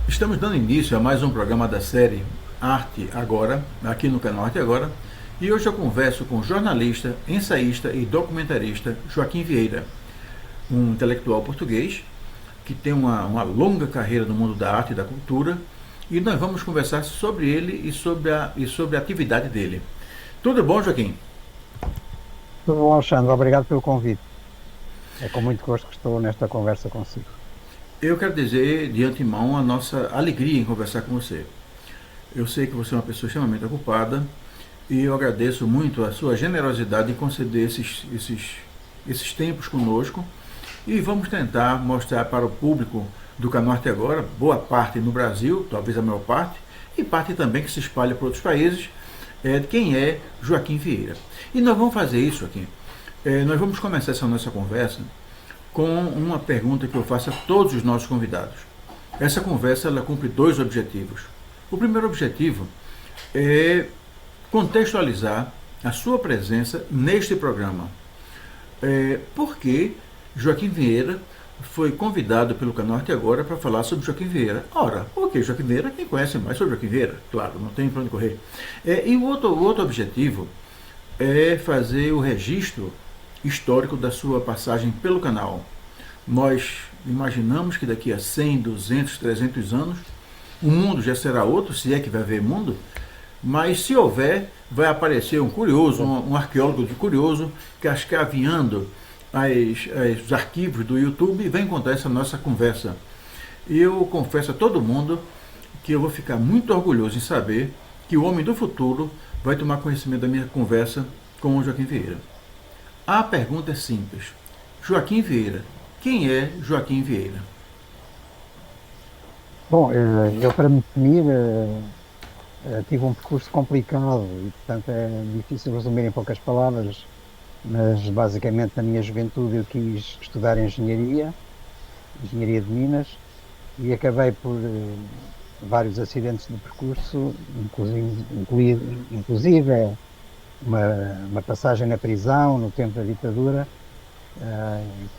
Estamos dando início a mais um programa da série Arte Agora, aqui no canal Arte Agora, e hoje eu converso com o jornalista, ensaísta e documentarista Joaquim Vieira, um intelectual português que tem uma longa carreira no mundo da arte e da cultura, e nós vamos conversar sobre ele e sobre a atividade dele. Tudo bom, Joaquim? Tudo bom, Alexandre, obrigado pelo convite. É com muito gosto que estou nesta conversa consigo. Eu quero dizer de antemão a nossa alegria em conversar com você. Eu sei que você é uma pessoa extremamente ocupada e eu agradeço muito a sua generosidade em conceder esses tempos conosco e vamos tentar mostrar para o público do Canal Arte Agora, boa parte no Brasil, talvez a maior parte, e parte também que se espalha para outros países, de quem é Joaquim Vieira. E nós vamos fazer isso aqui. Nós vamos começar essa nossa conversa com uma pergunta que eu faço a todos os nossos convidados. Essa conversa ela cumpre dois objetivos. O primeiro objetivo é contextualizar a sua presença neste programa. Porque Joaquim Vieira foi convidado pelo canal Arte Agora para falar sobre Joaquim Vieira. Ora, ok, Joaquim Vieira, quem conhece mais sobre Joaquim Vieira? Claro, não tem para onde correr. E o outro objetivo é fazer o registro histórico da sua passagem pelo canal. Nós imaginamos que daqui a 100, 200, 300 anos o mundo já será outro, se é que vai haver mundo, mas se houver, vai aparecer um curioso, um arqueólogo de curioso, cascaveando os arquivos do YouTube e vai encontrar essa nossa conversa. E eu confesso a todo mundo que eu vou ficar muito orgulhoso em saber que o homem do futuro vai tomar conhecimento da minha conversa com o Joaquim Vieira. A pergunta é simples. Joaquim Vieira. Quem é Joaquim Vieira? Bom, eu para me definir tive um percurso complicado e, portanto, é difícil resumir em poucas palavras, mas basicamente na minha juventude eu quis estudar engenharia de Minas, e acabei por vários acidentes de percurso, inclusive uma, uma passagem na prisão no tempo da ditadura,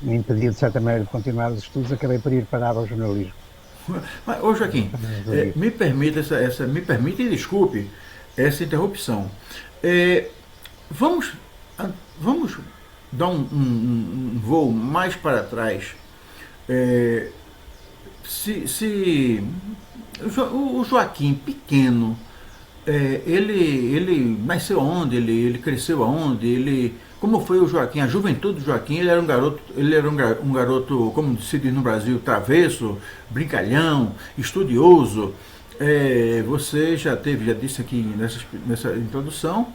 me impediu de certa maneira de continuar os estudos, acabei por ir parar ao jornalismo. Mas, ô Joaquim, Para resumir. me permita me permita e desculpe essa interrupção. É, vamos, vamos dar um voo mais para trás. É, se o Joaquim pequeno, ele nasceu onde? Ele cresceu aonde? Como foi o Joaquim? A juventude do Joaquim, ele era um garoto, como se diz no Brasil, travesso, brincalhão, estudioso. Você já disse aqui nessa introdução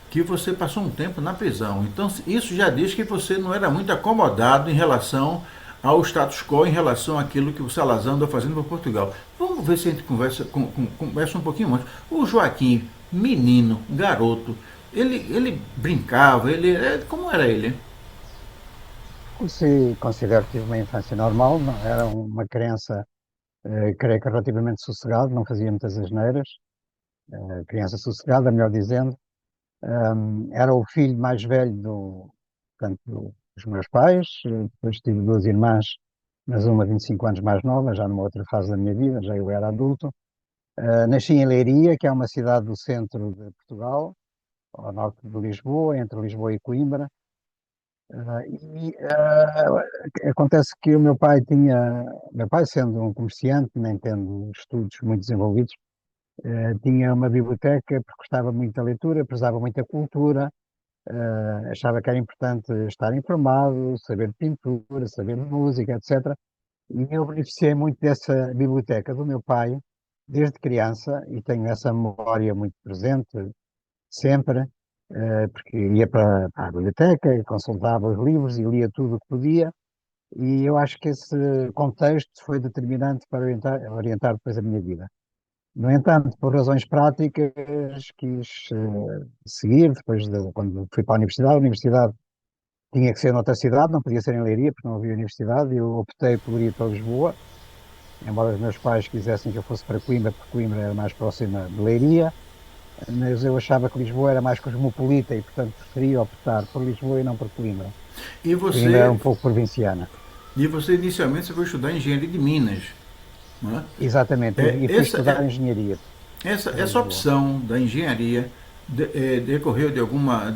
que você passou um tempo na prisão. Então isso já diz que você não era muito acomodado em relação ao status quo, em relação àquilo que o Salazar andou fazendo para Portugal. Vamos ver se a gente conversa um pouquinho antes. O Joaquim, menino, garoto, ele brincava, como era ele? Se considero que tive uma infância normal, não, era uma criança, creio que relativamente sossegado, não fazia muitas asneiras, criança sossegada, melhor dizendo. Era o filho mais velho portanto, dos meus pais, depois tive duas irmãs, mas uma 25 anos mais nova, já numa outra fase da minha vida, já eu era adulto. Nasci em Leiria, que é uma cidade do centro de Portugal, ao norte de Lisboa, entre Lisboa e Coimbra. Acontece que meu pai sendo um comerciante, nem tendo estudos muito desenvolvidos, tinha uma biblioteca porque gostava muito da leitura, prezava muito a cultura, achava que era importante estar informado, saber de pintura, saber de música, etc. E eu beneficiei muito dessa biblioteca do meu pai desde criança e tenho essa memória muito presente sempre, porque ia para a biblioteca, consultava os livros e lia tudo o que podia. E eu acho que esse contexto foi determinante para orientar depois a minha vida. No entanto, por razões práticas, quis seguir, quando fui para a universidade tinha que ser noutra cidade, não podia ser em Leiria, porque não havia universidade, e eu optei por ir para Lisboa, embora os meus pais quisessem que eu fosse para Coimbra, porque Coimbra era mais próxima de Leiria, mas eu achava que Lisboa era mais cosmopolita e, portanto, preferia optar por Lisboa e não por Coimbra. E Coimbra era você, um pouco provinciana. e você inicialmente você foi estudar engenharia de Minas. Não é? exatamente, É, e fui estudar engenharia para essa Lisboa. opção da engenharia decorreu de alguma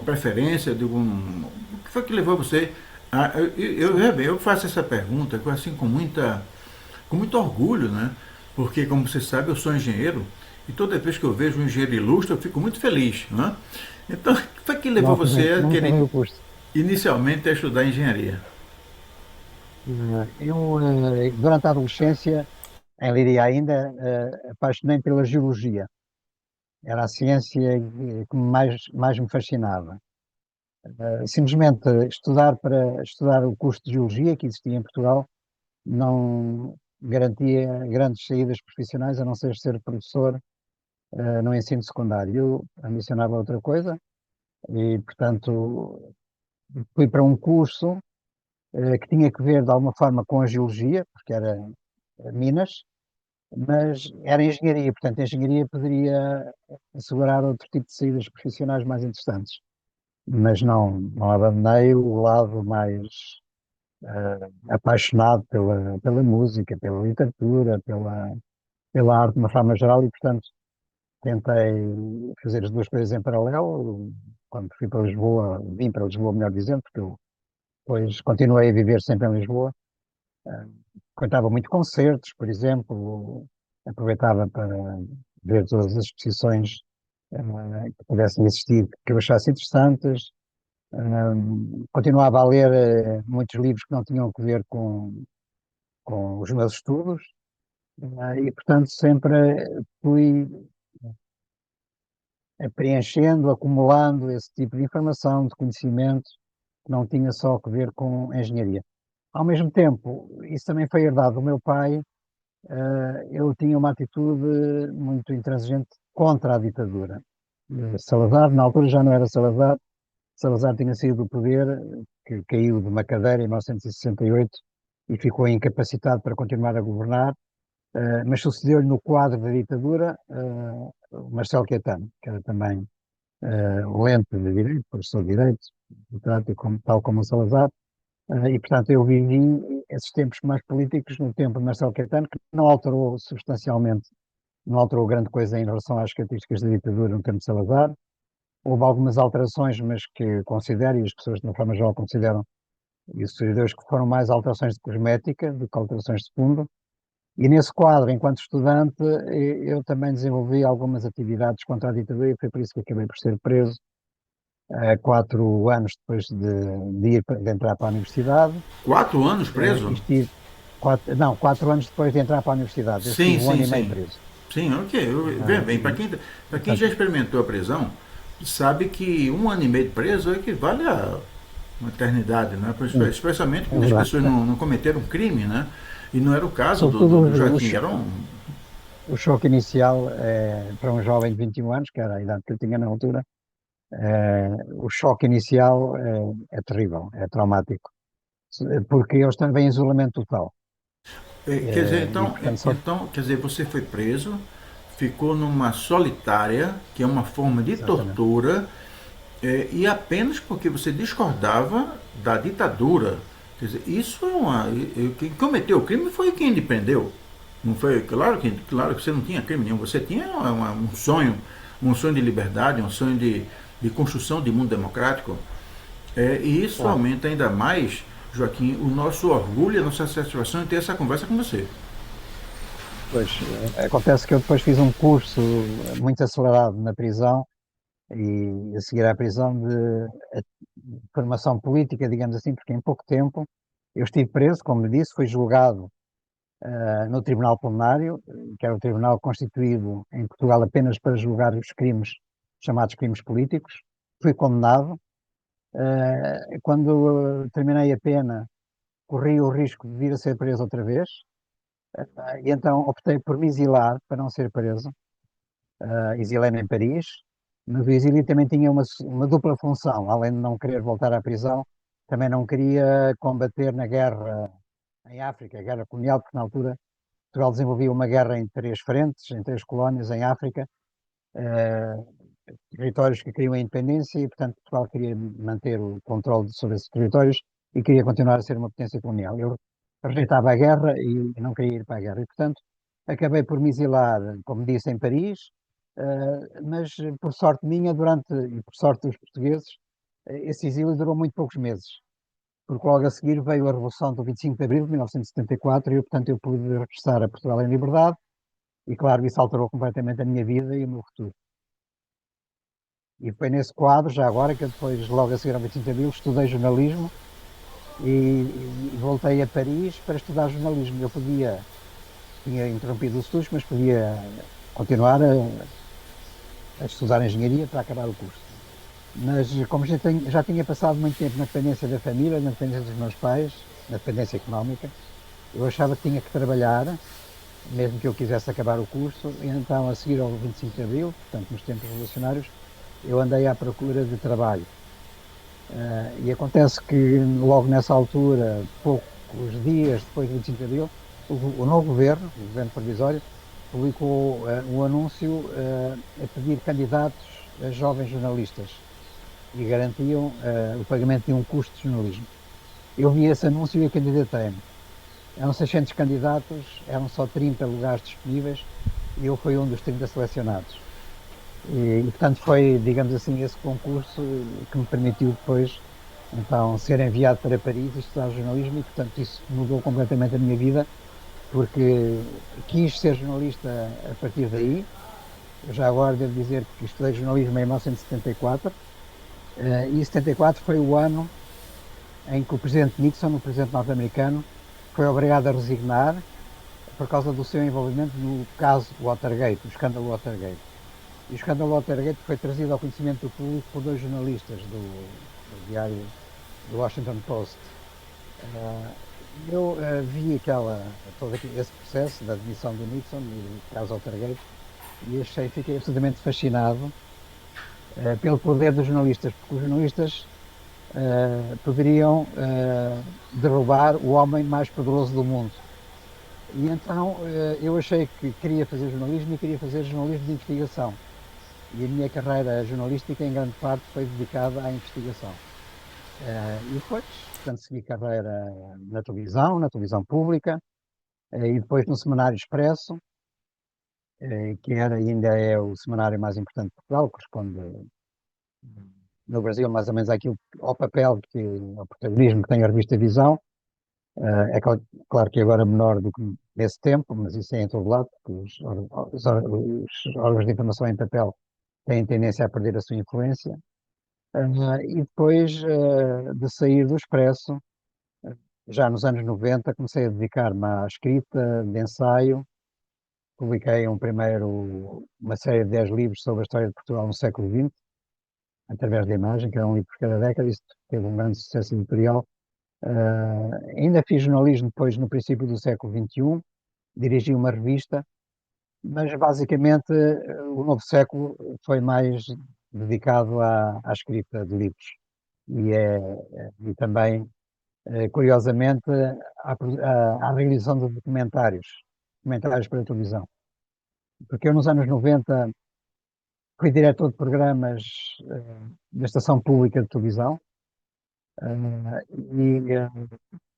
preferência, de algum. O que foi que levou você a. Eu faço essa pergunta assim, com muito orgulho, né? Porque, como você sabe, eu sou engenheiro e toda vez que eu vejo um engenheiro ilustre eu fico muito feliz. Né? Então, o que foi que levou você a Não querer acabei o curso. inicialmente a estudar engenharia? Eu, durante a adolescência, em Leiria ainda, apaixonei pela geologia. Era a ciência que mais me fascinava. Simplesmente estudar o curso de geologia que existia em Portugal não garantia grandes saídas profissionais, a não ser professor, no ensino secundário. Eu ambicionava outra coisa e, portanto, fui para um curso, que tinha que ver de alguma forma com a geologia, porque era Minas, mas era engenharia, portanto, a engenharia poderia assegurar outro tipo de saídas profissionais mais interessantes. Mas não abandonei o lado mais apaixonado pela música, pela literatura, pela arte de uma forma geral e, portanto, tentei fazer as duas coisas em paralelo. Quando fui para Lisboa, vim para Lisboa, melhor dizendo, porque eu depois continuei a viver sempre em Lisboa. Frequentava muito concertos, por exemplo, aproveitava para ver todas as exposições que pudessem existir, que eu achasse interessantes. Continuava a ler muitos livros que não tinham a ver com os meus estudos, e, portanto, sempre fui preenchendo, acumulando esse tipo de informação, de conhecimento, que não tinha só a ver com engenharia. Ao mesmo tempo, isso também foi herdado do meu pai. Eu tinha uma atitude muito intransigente contra a ditadura. Salazar, na altura já não era Salazar, Salazar tinha saído do poder, que caiu de uma cadeira em 1968 e ficou incapacitado para continuar a governar, mas sucedeu-lhe no quadro da ditadura o Marcelo Caetano, que era também lente de direito, professor de direito, portanto, tal como o Salazar, e portanto eu vivi esses tempos mais políticos no tempo de Marcelo Caetano, que não alterou substancialmente, não alterou grande coisa em relação às características da ditadura no tempo de Salazar. Houve algumas alterações, mas que considero, e as pessoas de uma forma geral consideram, e os historiadores, que foram mais alterações de cosmética do que alterações de fundo. E nesse quadro, enquanto estudante, eu também desenvolvi algumas atividades contra a ditadura e foi por isso que acabei por ser preso 4 anos depois de entrar para a universidade. 4 anos preso? Estive 4 anos depois de entrar para a universidade. Eu estive Sim, um ano sim, e meio sim. preso. Sim, ok. Veja Ah, bem, e, para quem já portanto, experimentou a prisão, sabe que 1 ano e meio de preso equivale a uma eternidade, né? Especialmente é quando as verdade. pessoas não cometeram crime, né? E não era o caso Sobretudo do Joaquim, era um. o choque inicial para um jovem de 21 anos, que era a idade que eu tinha na altura, o choque inicial é terrível, é traumático, porque eles também em isolamento total. Quer dizer, E portanto só. quer dizer, você foi preso, ficou numa solitária, que é uma forma de Exatamente. tortura, e apenas porque você discordava da ditadura. Quer dizer, isso é uma. Quem cometeu o crime foi quem lhe prendeu. Não foi? Claro que você não tinha crime nenhum, você tinha um sonho de liberdade, um sonho de construção de mundo democrático. E isso Claro. aumenta ainda mais, Joaquim, o nosso orgulho e a nossa satisfação em ter essa conversa com você. Pois, acontece que eu depois fiz um curso muito acelerado na prisão e a seguir à prisão de formação política, digamos assim, porque em pouco tempo eu estive preso, como lhe disse, fui julgado no Tribunal Plenário, que era o tribunal constituído em Portugal apenas para julgar os crimes chamados crimes políticos. Fui condenado. Quando terminei a pena, corri o risco de vir a ser preso outra vez, e então optei por me exilar para não ser preso. Exilei-me em Paris, mas o exílio também tinha uma dupla função, além de não querer voltar à prisão, também não queria combater na guerra em África, a guerra colonial, porque na altura Portugal desenvolvia uma guerra em 3 frentes, em 3 colónias em África, eh, territórios que queriam a independência e, portanto, Portugal queria manter o controle sobre esses territórios e queria continuar a ser uma potência colonial. Eu rejeitava a guerra e não queria ir para a guerra. E, portanto, acabei por me exilar, como disse, em Paris, mas por sorte minha, e por sorte dos portugueses, esse exílio durou muito poucos meses, porque logo a seguir veio a Revolução do 25 de Abril de 1974 e, portanto, eu pude regressar a Portugal em liberdade e, claro, isso alterou completamente a minha vida e o meu futuro. E foi nesse quadro, já agora, que eu depois, logo a seguir ao 25 de Abril, estudei jornalismo e voltei a Paris para estudar jornalismo. Tinha interrompido os estudos, mas podia continuar a estudar engenharia para acabar o curso. Mas como já tinha passado muito tempo na dependência da família, na dependência dos meus pais, na dependência económica, eu achava que tinha que trabalhar, mesmo que eu quisesse acabar o curso, e então a seguir ao 25 de Abril, portanto nos tempos revolucionários, eu andei à procura de trabalho. E acontece que logo nessa altura, poucos dias depois do 25 de Abril, o novo governo, o governo provisório, publicou um anúncio a pedir candidatos a jovens jornalistas e garantiam o pagamento de um custo de jornalismo. Eu vi esse anúncio e candidatei-me. Eram 600 candidatos, eram só 30 lugares disponíveis e eu fui um dos 30 selecionados. Portanto, foi, digamos assim, esse concurso que me permitiu depois, então, ser enviado para Paris e estudar jornalismo e, portanto, isso mudou completamente a minha vida, porque quis ser jornalista a partir daí. Eu já agora devo dizer que estudei jornalismo em 1974, e 74 foi o ano em que o presidente Nixon, o presidente norte-americano, foi obrigado a resignar por causa do seu envolvimento no caso Watergate, o escândalo Watergate. E o escândalo Watergate foi trazido ao conhecimento do público por dois jornalistas do diário do Washington Post. Uh, eu vi todo esse processo da demissão do Nixon e do caso Watergate e fiquei absolutamente fascinado pelo poder dos jornalistas, porque os jornalistas poderiam derrubar o homem mais poderoso do mundo. E então eu achei que queria fazer jornalismo e queria fazer jornalismo de investigação. E a minha carreira jornalística, em grande parte, foi dedicada à investigação. E depois, portanto, segui carreira na televisão pública, e depois no Semanário Expresso, ainda é o semanário mais importante de Portugal, corresponde no Brasil mais ou menos ao papel, ao protagonismo que tem a revista Visão. Claro que agora menor do que nesse tempo, mas isso é em todo lado, porque os órgãos de informação em papel têm tendência a perder a sua influência. E depois de sair do Expresso, já nos anos 90, comecei a dedicar-me à escrita de ensaio. Publiquei uma série de 10 livros sobre a história de Portugal no século XX, através da imagem, que era um livro por cada década. Isso teve um grande sucesso editorial. Ainda fiz jornalismo depois, no princípio do século XXI, dirigi uma revista, mas basicamente o novo século foi mais dedicado à escrita de livros e também, curiosamente, à realização de documentários para a televisão. Porque eu nos anos 90 fui diretor de programas da Estação Pública de Televisão e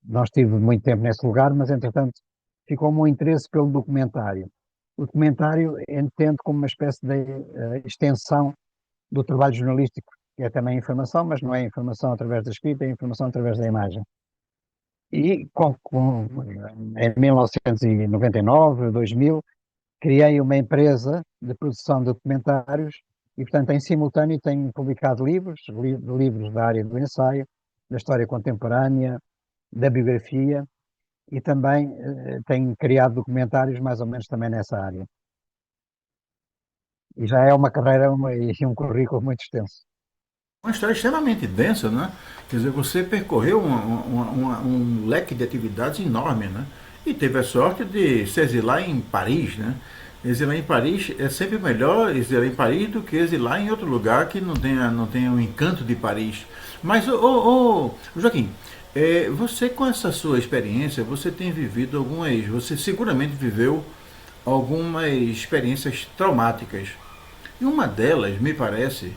não estive muito tempo nesse lugar, mas entretanto ficou-me o interesse pelo documentário. O documentário entendo como uma espécie de extensão do trabalho jornalístico, que é também informação, mas não é informação através da escrita, é informação através da imagem. E em 1999, 2000, criei uma empresa de produção de documentários e, portanto, em simultâneo tenho publicado livros da área do ensaio, da história contemporânea, da biografia e também tenho criado documentários mais ou menos também nessa área. E já é uma carreira e um currículo muito extenso. Uma história extremamente densa, né? Quer dizer, você percorreu um leque de atividades enorme, né? E teve a sorte de se exilar em Paris, né? Exilar em Paris é sempre melhor exilar em Paris do que exilar em outro lugar que não tenha o encanto de Paris. Mas, Joaquim, você com essa sua experiência, você tem vivido você seguramente viveu algumas experiências traumáticas. E uma delas, me parece,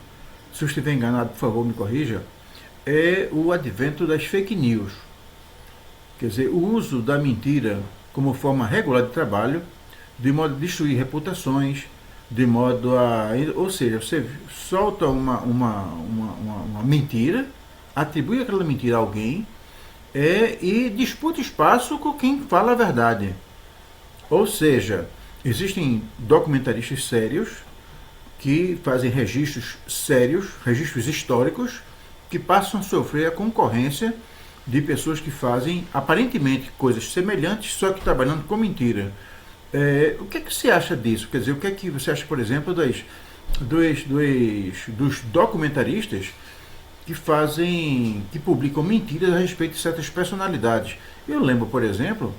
se eu estiver enganado, por favor, me corrija, é o advento das fake news. Quer dizer, o uso da mentira como forma regular de trabalho, de modo a destruir reputações, de modo a. Ou seja, você solta uma mentira, atribui aquela mentira a alguém e disputa espaço com quem fala a verdade. Ou seja, existem documentaristas sérios que fazem registros sérios, registros históricos, que passam a sofrer a concorrência de pessoas que fazem aparentemente coisas semelhantes, só que trabalhando com mentira. O que é que você acha disso? Quer dizer, o que é que você acha, por exemplo, dos documentaristas que fazem, que publicam mentiras a respeito de certas personalidades? Eu lembro, por exemplo,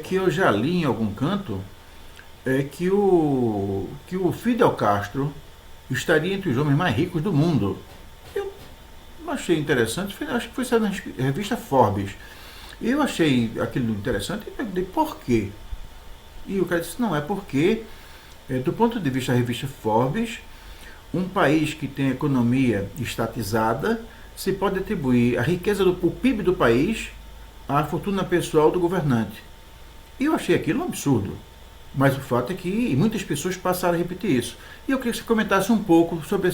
que eu já li em algum canto que o Fidel Castro estaria entre os homens mais ricos do mundo. Eu achei interessante, acho que foi sair na revista Forbes. Eu achei aquilo interessante e perguntei por quê. E o cara disse, não, é porque, do ponto de vista da revista Forbes, um país que tem economia estatizada se pode atribuir a riqueza do PIB do país à fortuna pessoal do governante. E eu achei aquilo um absurdo. Mas o fato é que muitas pessoas passaram a repetir isso. E eu queria que você comentasse um pouco sobre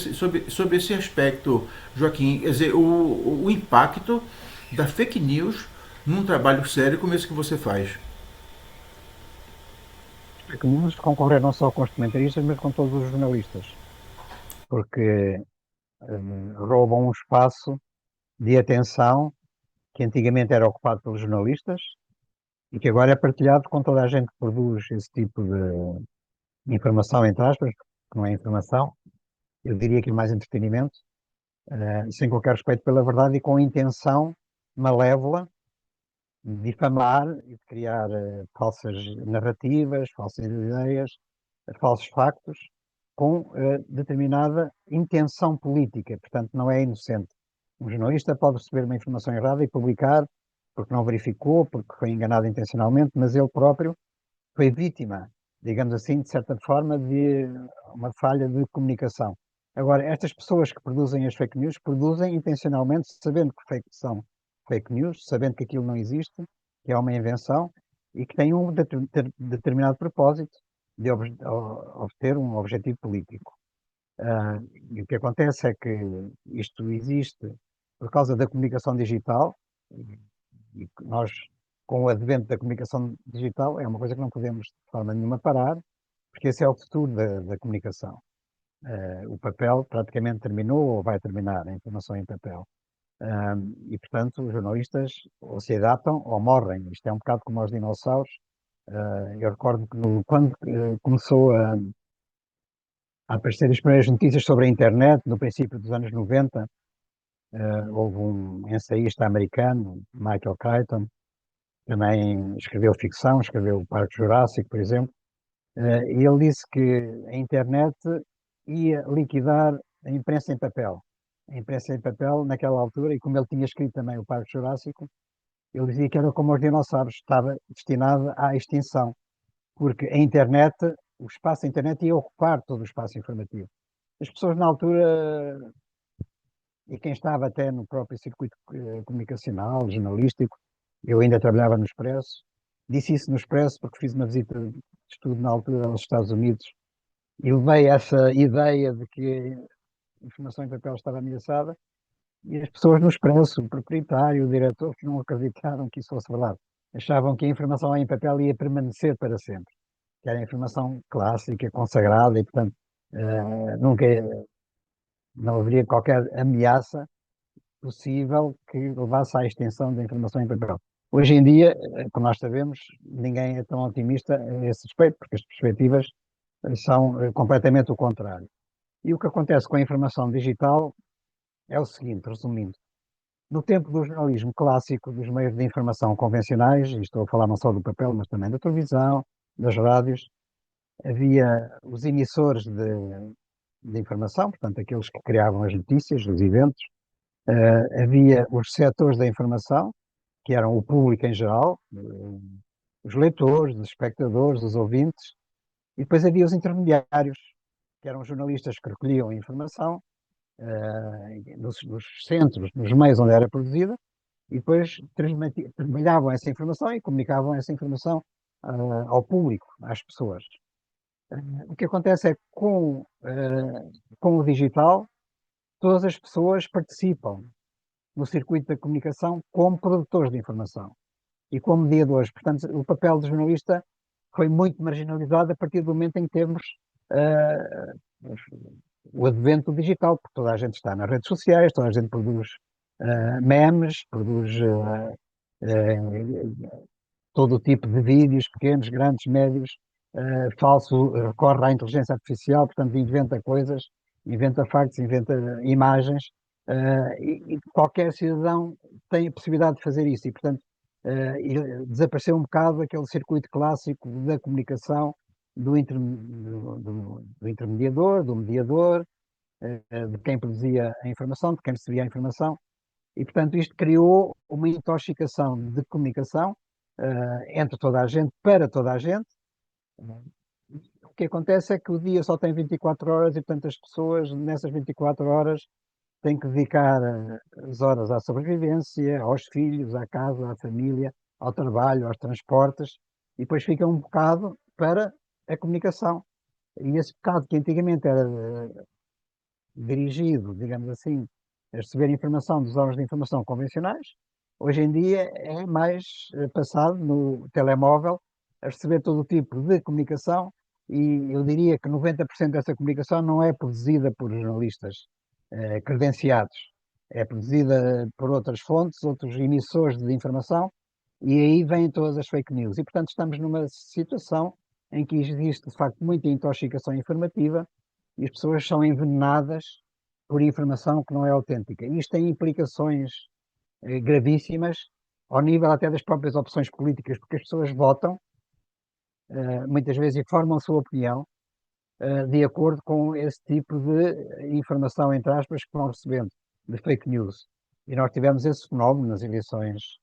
esse aspecto, Joaquim, quer dizer, o impacto da fake news num trabalho sério como esse que você faz. Fake news concorrer não só com os comentaristas, mas com todos os jornalistas, porque roubam um espaço de atenção que antigamente era ocupado pelos jornalistas e que agora é partilhado com toda a gente que produz esse tipo de informação, entre aspas, que não é informação, eu diria que é mais entretenimento, sem qualquer respeito pela verdade e com a intenção malévola de difamar e de criar falsas narrativas, falsas ideias, falsos factos, com determinada intenção política, portanto não é inocente. Um jornalista pode receber uma informação errada e publicar porque não verificou, porque foi enganado intencionalmente, mas ele próprio foi vítima, digamos assim, de certa forma, de uma falha de comunicação. Agora, estas pessoas que produzem as fake news produzem intencionalmente, sabendo que são fake news, sabendo que aquilo não existe, que é uma invenção e que tem um determinado propósito de obter um objetivo político. E o que acontece é que isto existe por causa da comunicação digital, e nós, com o advento da comunicação digital, é uma coisa que não podemos de forma nenhuma parar, porque esse é o futuro da comunicação. O papel praticamente terminou ou vai terminar, a informação em papel. E, portanto, os jornalistas ou se adaptam ou morrem. Isto é um bocado como aos dinossauros. Eu recordo que quando começou a aparecer as primeiras notícias sobre a internet, no princípio dos anos 90, houve um ensaísta americano, Michael Crichton, também escreveu ficção, escreveu o Parque Jurássico, por exemplo, e ele disse que a internet ia liquidar a imprensa em papel. A imprensa em papel, naquela altura, e como ele tinha escrito também o Parque Jurássico, ele dizia que era como os dinossauros, estava destinada à extinção, porque a internet, o espaço da internet ia ocupar todo o espaço informativo. As pessoas na altura, e quem estava até no próprio circuito comunicacional, jornalístico, eu ainda trabalhava no Expresso, disse isso no Expresso porque fiz uma visita de estudo na altura aos Estados Unidos e levei essa ideia de que a informação em papel estava ameaçada e as pessoas no Expresso, o proprietário, o diretor, que não acreditaram que isso fosse verdade. Achavam que a informação em papel ia permanecer para sempre, que era a informação clássica, consagrada e, portanto, nunca não haveria qualquer ameaça possível que levasse à extensão da informação em papel. Hoje em dia, como nós sabemos, ninguém é tão otimista a esse respeito, porque as perspectivas são completamente o contrário. E o que acontece com a informação digital é o seguinte, resumindo. No tempo do jornalismo clássico, dos meios de informação convencionais, e estou a falar não só do papel, mas também da televisão, das rádios, havia os emissores de informação, portanto, aqueles que criavam as notícias, os eventos, havia os setores da informação, que eram o público em geral, os leitores, os espectadores, os ouvintes, e depois havia os intermediários, que eram jornalistas que recolhiam a informação nos centros, nos meios onde era produzida, e depois trabalhavam essa informação e comunicavam essa informação ao público, às pessoas. O que acontece é que com o digital, todas as pessoas participam no circuito da comunicação como produtores de informação e como mediadores. Portanto, o papel do jornalista foi muito marginalizado a partir do momento em que temos uh, o advento digital, porque toda a gente está nas redes sociais, toda a gente produz memes, produz todo o tipo de vídeos, pequenos, grandes, médios, falso, recorre à inteligência artificial, portanto inventa coisas, inventa factos, inventa imagens, e qualquer cidadão tem a possibilidade de fazer isso, e portanto desapareceu um bocado aquele circuito clássico da comunicação do intermediador, do mediador, de quem produzia a informação, de quem recebia a informação, e portanto isto criou uma intoxicação de comunicação entre toda a gente, para toda a gente. O que acontece é que o dia só tem 24 horas e, portanto, as pessoas nessas 24 horas têm que dedicar as horas à sobrevivência, aos filhos, à casa, à família, ao trabalho, aos transportes, e depois fica um bocado para a comunicação. E esse bocado que antigamente era dirigido, digamos assim, a receber informação dos órgãos de informação convencionais, hoje em dia é mais passado no telemóvel a receber todo o tipo de comunicação e eu diria que 90% dessa comunicação não é produzida por jornalistas credenciados, é produzida por outras fontes, outros emissores de informação e aí vêm todas as fake news. E, portanto, estamos numa situação em que existe, de facto, muita intoxicação informativa e as pessoas são envenenadas por informação que não é autêntica. Isto tem implicações gravíssimas ao nível até das próprias opções políticas, porque as pessoas votam muitas vezes e formam a sua opinião de acordo com esse tipo de informação, entre aspas, que vão recebendo, de fake news. E nós tivemos esse fenómeno nas eleições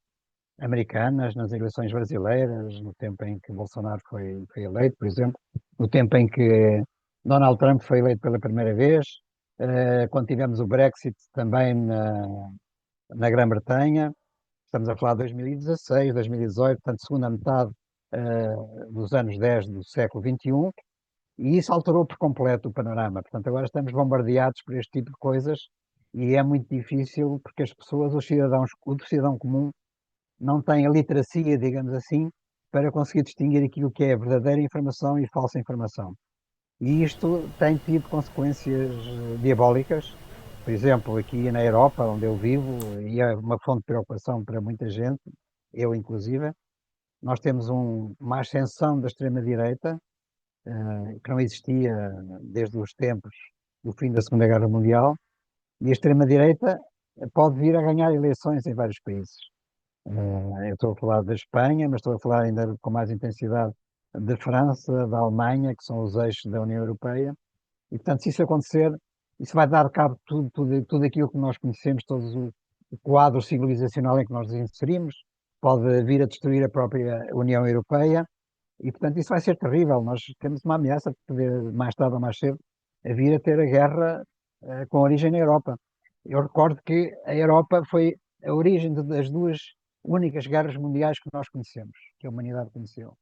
americanas, nas eleições brasileiras, no tempo em que Bolsonaro foi eleito, por exemplo, no tempo em que Donald Trump foi eleito pela primeira vez, quando tivemos o Brexit também na Grã-Bretanha, estamos a falar de 2016, 2018, portanto, segunda metade dos anos 10 do século XXI, e isso alterou por completo o panorama. Portanto, agora estamos bombardeados por este tipo de coisas e é muito difícil porque as pessoas, os cidadãos, o cidadão comum, não tem a literacia, digamos assim, para conseguir distinguir aquilo que é verdadeira informação e falsa informação. E isto tem tido consequências diabólicas. Por exemplo, aqui na Europa, onde eu vivo, e é uma fonte de preocupação para muita gente, eu inclusive, nós temos uma ascensão da extrema-direita, que não existia desde os tempos do fim da Segunda Guerra Mundial, e a extrema-direita pode vir a ganhar eleições em vários países. Eu estou a falar da Espanha, mas estou a falar ainda com mais intensidade da França, da Alemanha, que são os eixos da União Europeia. E, portanto, se isso acontecer, isso vai dar cabo de tudo aquilo que nós conhecemos, todo o quadro civilizacional em que nós nos inserimos, pode vir a destruir a própria União Europeia. E, portanto, isso vai ser terrível. Nós temos uma ameaça de poder, mais tarde ou mais cedo, a vir a ter a guerra com origem na Europa. Eu recordo que a Europa foi a origem das duas únicas guerras mundiais que nós conhecemos, que a humanidade conheceu.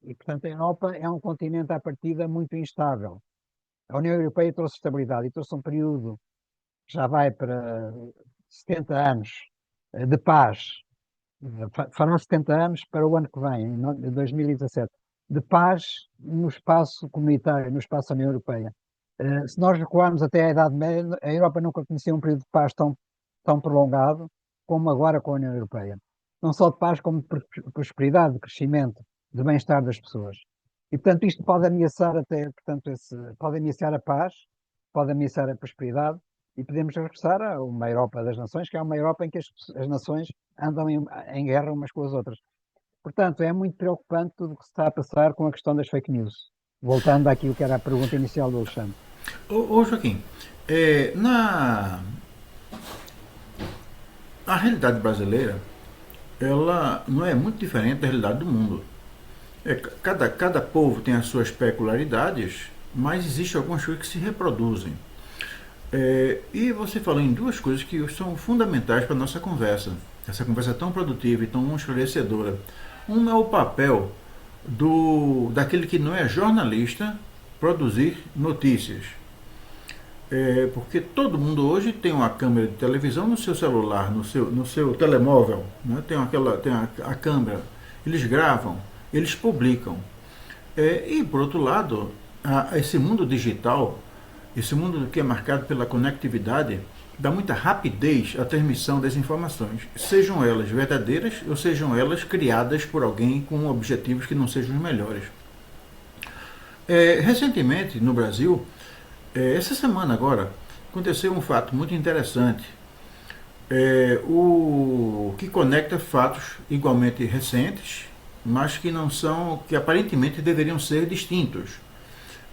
E, portanto, a Europa é um continente à partida muito instável. A União Europeia trouxe estabilidade e trouxe um período que já vai para 70 anos de paz. Farão 70 anos para o ano que vem, em 2017, de paz no espaço comunitário, no espaço da União Europeia. Se nós recuarmos até à Idade Média, a Europa nunca conhecia um período de paz tão prolongado como agora com a União Europeia. Não só de paz, como de prosperidade, de crescimento, de bem-estar das pessoas. E, portanto, isto pode ameaçar até, portanto, pode ameaçar a paz, pode ameaçar a prosperidade, e podemos regressar a uma Europa das nações, que é uma Europa em que as nações andam em guerra umas com as outras. Portanto, é muito preocupante tudo o que se está a passar com a questão das fake news. Voltando àquilo que era a pergunta inicial do Alexandre. Ô Joaquim, a realidade brasileira, ela não é muito diferente da realidade do mundo. Cada povo tem as suas peculiaridades, mas existem algumas coisas que se reproduzem. E você falou em duas coisas que são fundamentais para a nossa conversa, essa conversa tão produtiva e tão esclarecedora. Um é o papel daquele que não é jornalista produzir notícias. Porque todo mundo hoje tem uma câmera de televisão no seu celular, no seu telemóvel, né? Tem a câmera, eles gravam, eles publicam. E por outro lado, esse mundo digital, esse mundo que é marcado pela conectividade, dá muita rapidez à transmissão das informações, sejam elas verdadeiras ou sejam elas criadas por alguém com objetivos que não sejam os melhores. Recentemente, no Brasil, essa semana agora, aconteceu um fato muito interessante, o que conecta fatos igualmente recentes, mas que não são, que aparentemente deveriam ser distintos.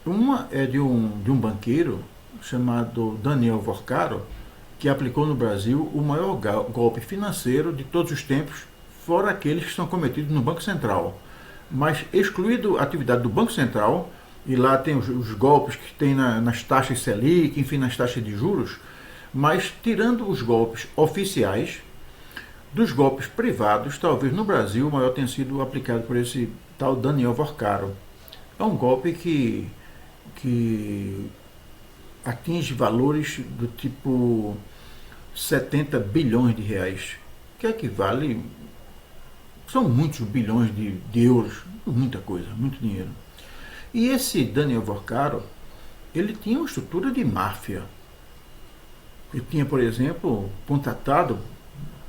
Uma é de um banqueiro chamado Daniel Vorcaro, que aplicou no Brasil o maior golpe financeiro de todos os tempos, fora aqueles que são cometidos no Banco Central. Mas excluído a atividade do Banco Central, e lá tem os golpes que tem nas taxas Selic, enfim, nas taxas de juros, mas tirando os golpes oficiais, dos golpes privados, talvez no Brasil o maior tenha sido aplicado por esse tal Daniel Vorcaro. É um golpe que atinge valores do tipo 70 bilhões de reais, que equivale, são muitos bilhões de euros, muita coisa, muito dinheiro. E esse Daniel Vorcaro, ele tinha uma estrutura de máfia. Ele tinha, por exemplo, contratado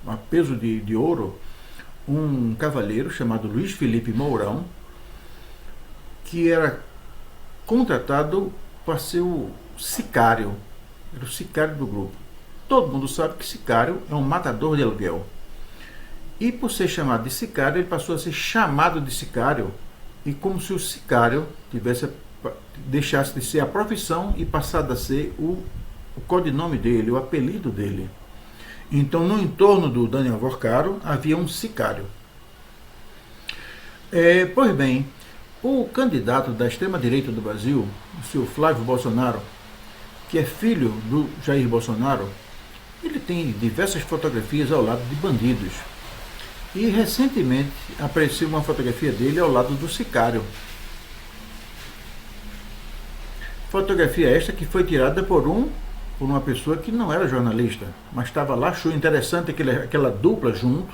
a peso de ouro um cavalheiro chamado Luiz Felipe Mourão, que era contratado para ser o sicário, era o sicário do grupo. Todo mundo sabe que sicário é um matador de aluguel. E por ser chamado de sicário, ele passou a ser chamado de sicário, e como se o sicário deixasse de ser a profissão e passasse a ser o codinome dele, o apelido dele. Então, no entorno do Daniel Vorcaro, havia um sicário. Pois bem, o candidato da extrema-direita do Brasil, o senhor Flávio Bolsonaro, que é filho do Jair Bolsonaro, ele tem diversas fotografias ao lado de bandidos. E recentemente apareceu uma fotografia dele ao lado do sicário. Fotografia esta que foi tirada por uma pessoa que não era jornalista, mas estava lá, achou interessante aquela dupla junto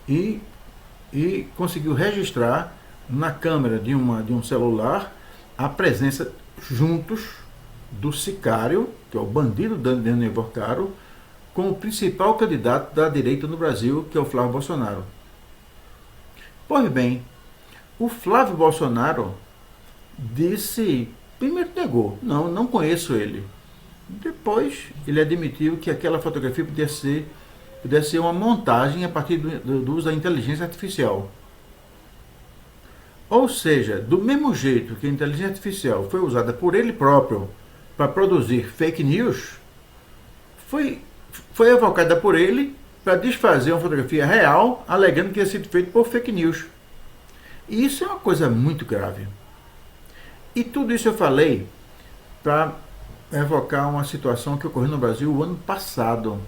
e conseguiu registrar na câmera de um celular a presença juntos do sicário, que é o bandido Daniel Vorcaro, com o principal candidato da direita no Brasil, que é o Flávio Bolsonaro. Pois bem, o Flávio Bolsonaro primeiro negou, não conheço ele. Depois ele admitiu que aquela fotografia pudesse ser uma montagem a partir do uso da inteligência artificial. Ou seja, do mesmo jeito que a inteligência artificial foi usada por ele próprio para produzir fake news, foi evocada por ele para desfazer uma fotografia real, alegando que tinha sido feito por fake news. E isso é uma coisa muito grave. E tudo isso eu falei para evocar uma situação que ocorreu no Brasil o ano passado.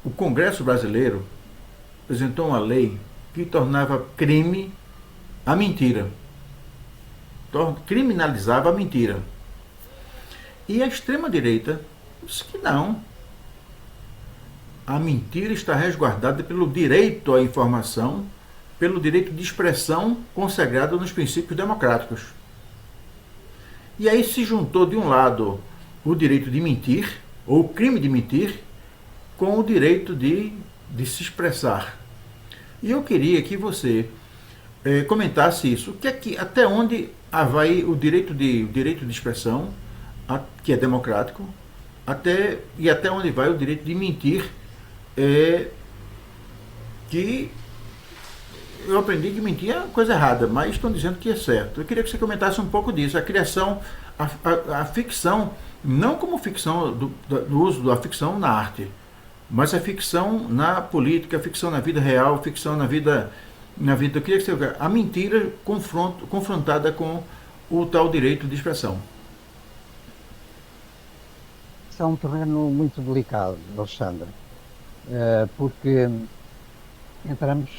O Congresso brasileiro apresentou uma lei que tornava crime a mentira. Criminalizava a mentira. E a extrema-direita disse que não. A mentira está resguardada pelo direito à informação, pelo direito de expressão consagrado nos princípios democráticos. E aí se juntou de um lado o direito de mentir, ou o crime de mentir, com o direito de se expressar. E eu queria que você comentasse isso, até onde vai o direito de expressão, que é democrático, até onde vai o direito de mentir, que eu aprendi que mentir é coisa errada, mas estão dizendo que é certo. Eu queria que você comentasse um pouco disso, a criação, a ficção, não como ficção do uso da ficção na arte, mas a ficção na política, a ficção na vida real, a ficção na vida. Eu queria que você a mentira confrontada com o tal direito de expressão. isso é um terreno muito delicado, Alexandre, porque entramos,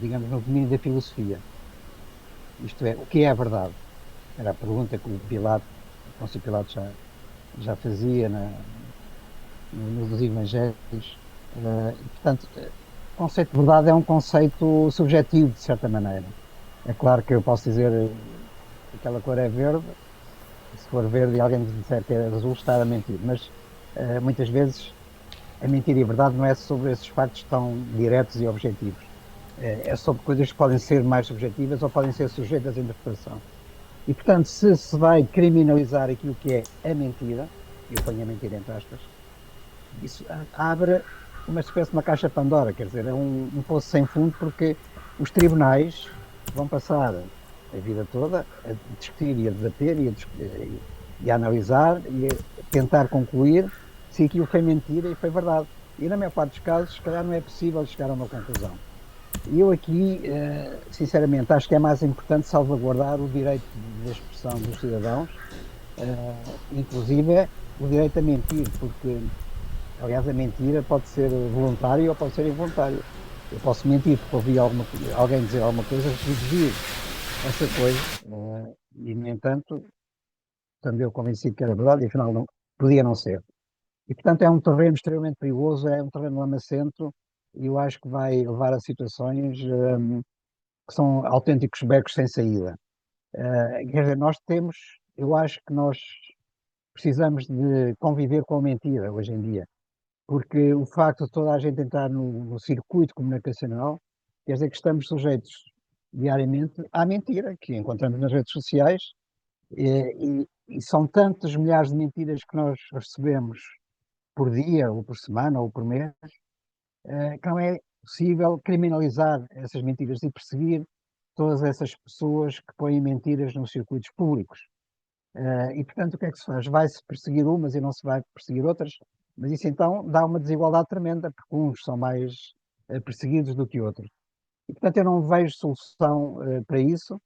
digamos, no domínio da filosofia. Isto é, o que é a verdade? Era a pergunta que o Pilato, Pôncio Pilato já fazia nos Evangelhos. E, portanto, o conceito de verdade é um conceito subjetivo, de certa maneira. É claro que eu posso dizer que aquela cor é verde, e se for verde e alguém disser que é azul, está a mentir. Mas muitas vezes a mentira e a verdade não é sobre esses factos tão diretos e objetivos. É sobre coisas que podem ser mais subjetivas ou podem ser sujeitas à interpretação. E, portanto, se se vai criminalizar aquilo que é a mentira, eu ponho a mentira entre aspas, isso abre uma espécie de uma caixa de Pandora, quer dizer, é um poço sem fundo, porque os tribunais vão passar a vida toda a discutir e a debater e a analisar e a tentar concluir se aquilo foi mentira e foi verdade. E na maior parte dos casos, se calhar não é possível chegar a uma conclusão. E eu aqui, sinceramente, acho que é mais importante salvaguardar o direito de expressão dos cidadãos, inclusive o direito a mentir, porque aliás, a mentira pode ser voluntária ou pode ser involuntária. Eu posso mentir porque ouvi alguém dizer alguma coisa, reproduzir essa coisa, e, no entanto, estando eu convencido que era verdade, e afinal não, podia não ser. E, portanto, é um terreno extremamente perigoso, é um terreno lamacento, e eu acho que vai levar a situações que são autênticos becos sem saída. Quer dizer, nós temos, eu acho que nós precisamos de conviver com a mentira hoje em dia, porque o facto de toda a gente entrar no circuito comunicacional quer dizer que estamos sujeitos diariamente à mentira que encontramos nas redes sociais, e são tantos milhares de mentiras que nós recebemos por dia, ou por semana, ou por mês, que não é possível criminalizar essas mentiras e perseguir todas essas pessoas que põem mentiras nos circuitos públicos. E, portanto, o que é que se faz? Vai-se perseguir umas e não se vai perseguir outras, mas isso então dá uma desigualdade tremenda, porque uns são mais perseguidos do que outros. E, portanto, eu não vejo solução para isso,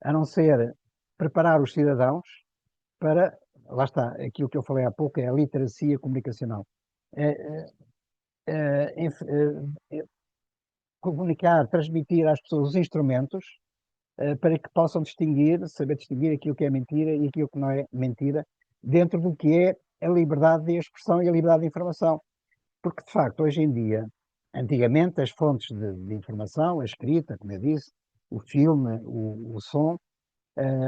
a não ser preparar os cidadãos para, lá está, aquilo que eu falei há pouco, é a literacia comunicacional. É, comunicar, transmitir às pessoas os instrumentos para que possam distinguir, saber distinguir aquilo que é mentira e aquilo que não é mentira, dentro do que é a liberdade de expressão e a liberdade de informação. Porque, de facto, hoje em dia, antigamente, as fontes de informação, a escrita, como eu disse, o filme, o som,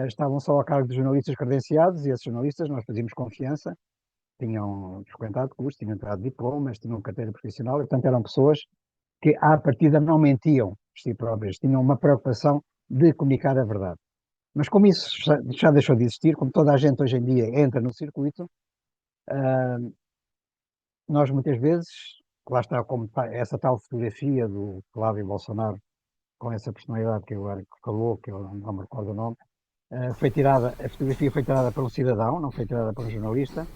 estavam só a cargo de jornalistas credenciados, e esses jornalistas nós fazíamos confiança, tinham frequentado cursos, tinham tirado diplomas, tinham carteira profissional, e, portanto, eram pessoas que, à partida, não mentiam por si próprias, tinham uma preocupação de comunicar a verdade. Mas como isso já deixou de existir, como toda a gente hoje em dia entra no circuito, nós muitas vezes, lá está como essa tal fotografia do Flávio Bolsonaro, com essa personalidade que agora falou, que eu não me recordo o nome, foi tirada, a fotografia foi tirada por um cidadão, não foi tirada por um jornalista,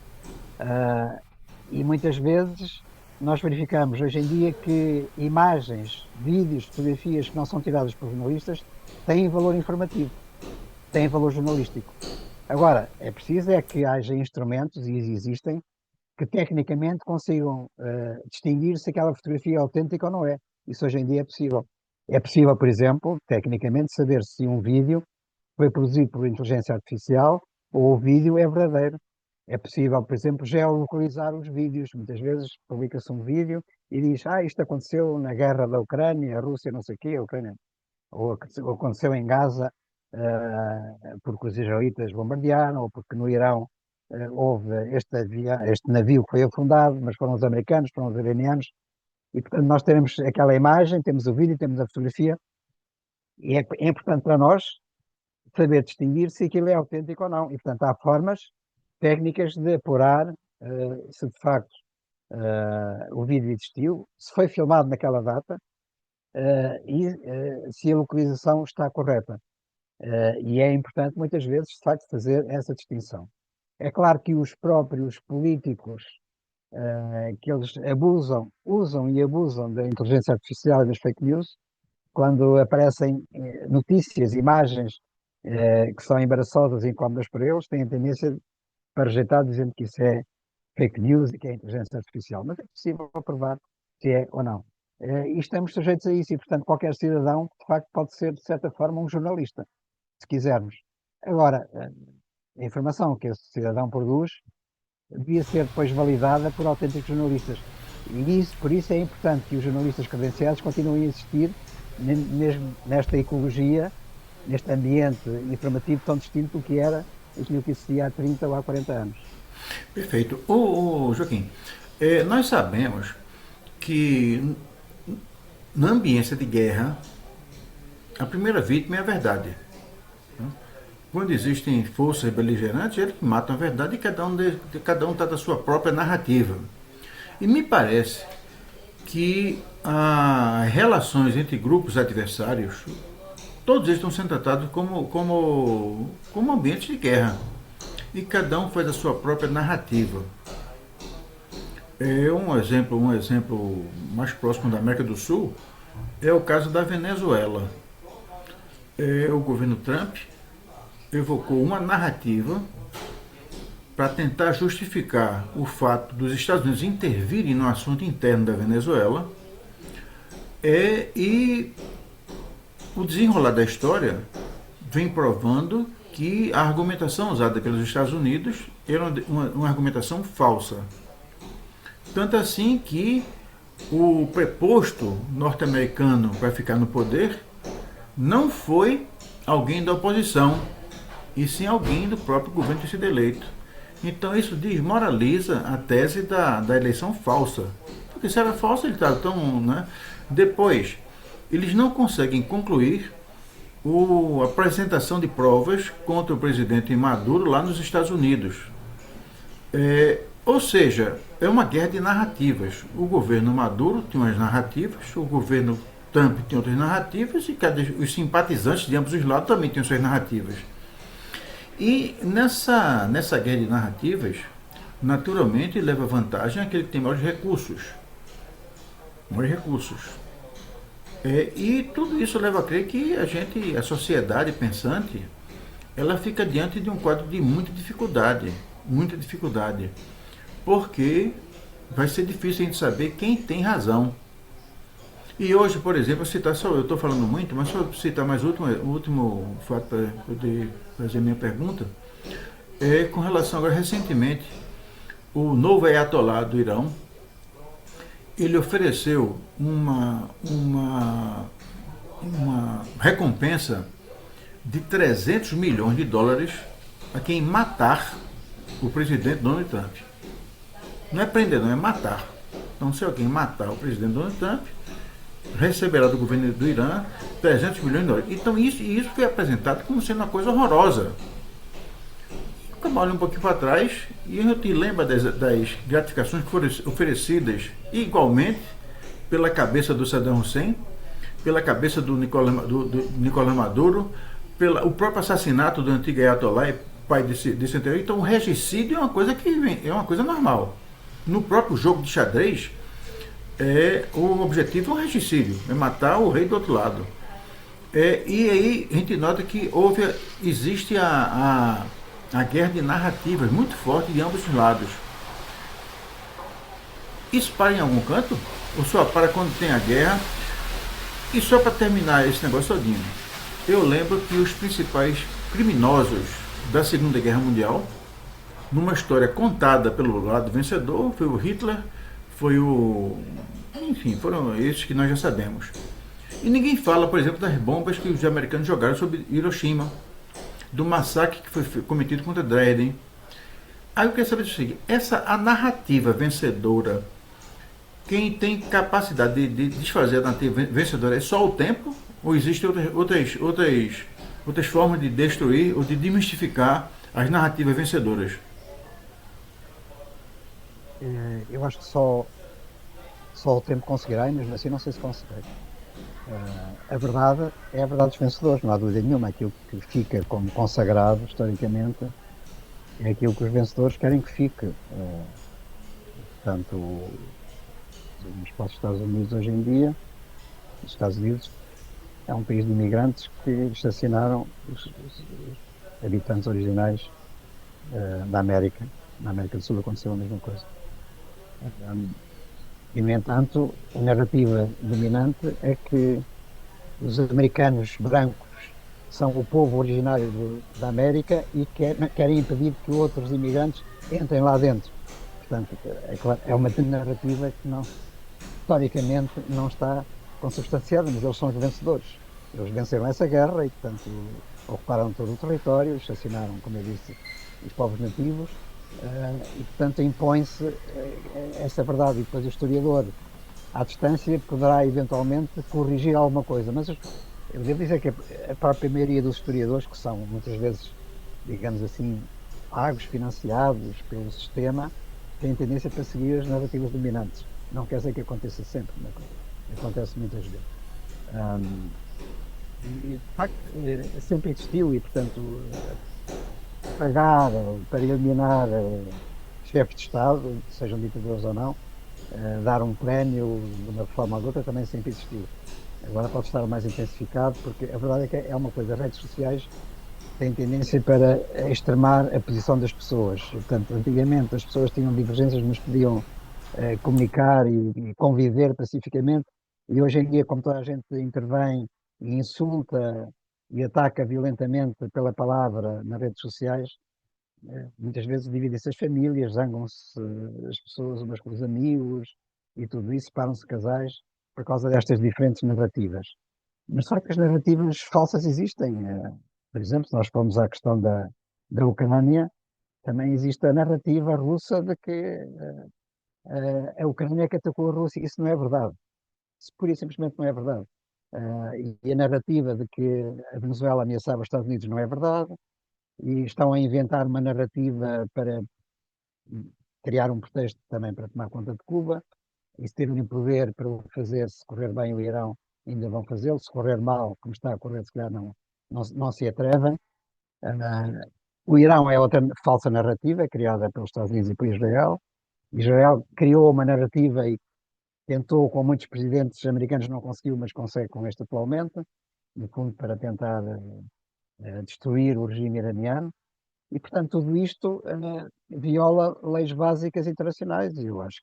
e muitas vezes nós verificamos hoje em dia que imagens, vídeos, fotografias que não são tiradas por jornalistas têm valor informativo, têm valor jornalístico. Agora, é preciso é que haja instrumentos, e existem, que tecnicamente consigam distinguir se aquela fotografia é autêntica ou não é. Isso hoje em dia é possível. É possível, por exemplo, tecnicamente, saber se um vídeo foi produzido por inteligência artificial ou o vídeo é verdadeiro. É possível, por exemplo, geolocalizar os vídeos. Muitas vezes publica-se um vídeo e diz, isto aconteceu na guerra da Ucrânia, a Rússia, não sei o quê, a Ucrânia, ou aconteceu em Gaza, porque os israelitas bombardearam, ou porque no Irão houve este navio que foi afundado, mas foram os americanos, foram os iranianos, e portanto nós temos aquela imagem, temos o vídeo, temos a fotografia, e é importante para nós saber distinguir se aquilo é autêntico ou não. E portanto há formas técnicas de apurar se de facto o vídeo existiu, se foi filmado naquela data, e se a localização está correta. E é importante, muitas vezes, de facto, fazer essa distinção. É claro que os próprios políticos, que eles usam e abusam da inteligência artificial e das fake news, quando aparecem notícias, imagens, que são embaraçosas e incómodas para eles, têm a tendência para rejeitar, dizendo que isso é fake news e que é inteligência artificial. Mas é possível provar se é ou não. E estamos sujeitos a isso e, portanto, qualquer cidadão, de facto, pode ser, de certa forma, um jornalista, se quisermos. Agora, a informação que esse cidadão produz devia ser depois validada por autênticos jornalistas. E isso, por isso é importante que os jornalistas credenciados continuem a existir, mesmo nesta ecologia, neste ambiente informativo tão distinto do que era aquilo que existia há 30 ou há 40 anos. Perfeito. Joaquim, nós sabemos que na ambiência de guerra, a primeira vítima é a verdade. Quando existem forças beligerantes, eles matam a verdade e cada um está da sua própria narrativa. E me parece que as relações entre grupos adversários, todos eles estão sendo tratados como ambientes de guerra. E cada um faz a sua própria narrativa. Um exemplo mais próximo da América do Sul é o caso da Venezuela. O governo Trump evocou uma narrativa para tentar justificar o fato dos Estados Unidos intervirem no assunto interno da Venezuela, e o desenrolar da história vem provando que a argumentação usada pelos Estados Unidos era uma argumentação falsa. Tanto assim que o preposto norte-americano para ficar no poder não foi alguém da oposição, e sim alguém do próprio governo ter sido eleito. Então isso desmoraliza a tese da eleição falsa. Porque se era falsa, ele estava tão... Né? Depois, eles não conseguem concluir a apresentação de provas contra o presidente Maduro lá nos Estados Unidos. Ou seja, é uma guerra de narrativas. O governo Maduro tem umas narrativas, o governo Trump tem outras narrativas e os simpatizantes de ambos os lados também têm suas narrativas. E nessa guerra de narrativas, naturalmente leva vantagem aquele que tem maiores recursos. E tudo isso leva a crer que a sociedade pensante, ela fica diante de um quadro de muita dificuldade, porque vai ser difícil a gente saber quem tem razão. E hoje, por exemplo, eu estou falando muito, mas só citar mais o último fato para poder fazer a minha pergunta, com relação agora recentemente, o novo ayatolá do Irão, ele ofereceu uma recompensa de 300 milhões de dólares a quem matar o presidente Donald Trump. Não é prender, não, é matar. Então, se alguém matar o presidente Donald Trump, receberá do governo do Irã 300 milhões de dólares. Então, isso foi apresentado como sendo uma coisa horrorosa. Então, olha um pouquinho para trás e a gente lembra das gratificações que foram oferecidas igualmente pela cabeça do Saddam Hussein, pela cabeça do Nicolás Maduro, o próprio assassinato do antigo ayatolá, pai desse anterior. Então, o regicídio é uma coisa é uma coisa normal. No próprio jogo de xadrez, o objetivo é um regicídio, é matar o rei do outro lado. E aí a gente nota que existe a guerra de narrativas muito forte de ambos os lados. Isso para em algum canto? Ou só para quando tem a guerra? E só para terminar esse negócio todinho, eu lembro que os principais criminosos da Segunda Guerra Mundial, numa história contada pelo lado vencedor, foi o Hitler, enfim, foram esses que nós já sabemos. E ninguém fala, por exemplo, das bombas que os americanos jogaram sobre Hiroshima, do massacre que foi cometido contra Dresden. Aí eu quero saber o seguinte: a narrativa vencedora, quem tem capacidade de desfazer a narrativa vencedora é só o tempo? Ou existem outras formas de destruir ou de desmistificar as narrativas vencedoras? Eu acho que só o tempo conseguirá, e mesmo assim não sei se consegue. A verdade é a verdade dos vencedores, não há dúvida nenhuma. Aquilo que fica como consagrado historicamente é aquilo que os vencedores querem que fique. Portanto, os Estados Unidos hoje em dia, os Estados Unidos é um país de imigrantes que assassinaram os habitantes originais Na América do Sul aconteceu a mesma coisa. E, no entanto, a narrativa dominante é que os americanos brancos são o povo originário da América e querem impedir que outros imigrantes entrem lá dentro. Portanto, é claro, é uma narrativa que não, historicamente não está consubstanciada, mas eles são os vencedores. Eles venceram essa guerra e, portanto, ocuparam todo o território, assassinaram, como eu disse, os povos nativos, e, portanto, impõe-se essa verdade. E depois o historiador, à distância, poderá eventualmente corrigir alguma coisa. Mas eu devo dizer que a própria maioria dos historiadores, que são muitas vezes, digamos assim, pagos, financiados pelo sistema, têm tendência para seguir as narrativas dominantes. Não quer dizer que aconteça sempre, mas acontece muitas vezes. Um, e, de facto, sempre existiu e, portanto, pagar para eliminar chefes de Estado, sejam ditadores ou não, dar um prémio de uma forma ou de outra também sempre existiu. Agora pode estar mais intensificado, porque a verdade é que é uma coisa, as redes sociais têm tendência para extremar a posição das pessoas. Portanto, antigamente as pessoas tinham divergências, mas podiam comunicar e conviver pacificamente, e hoje em dia, como toda a gente intervém e insulta e ataca violentamente pela palavra nas redes sociais, muitas vezes dividem-se as famílias, zangam-se as pessoas umas com os amigos e tudo isso, separam-se casais por causa destas diferentes narrativas. Mas de facto as narrativas falsas existem. Por exemplo, se nós formos à questão da Ucrânia, também existe a narrativa russa de que a Ucrânia é que atacou a Rússia. Isso não é verdade. Isso pura e simplesmente não é verdade. E a narrativa de que a Venezuela ameaçava os Estados Unidos não é verdade. E estão a inventar uma narrativa para criar um pretexto também para tomar conta de Cuba. E se tiverem poder para o fazer, se correr bem o Irão, ainda vão fazê-lo. Se correr mal, como está a correr, se calhar não se atrevem. Uh, o Irão é outra falsa narrativa criada pelos Estados Unidos e por Israel. Israel criou uma narrativa e tentou com muitos presidentes americanos, não conseguiu, mas consegue com este atualmente, no fundo para tentar destruir o regime iraniano. E, portanto, tudo isto viola leis básicas internacionais. E eu acho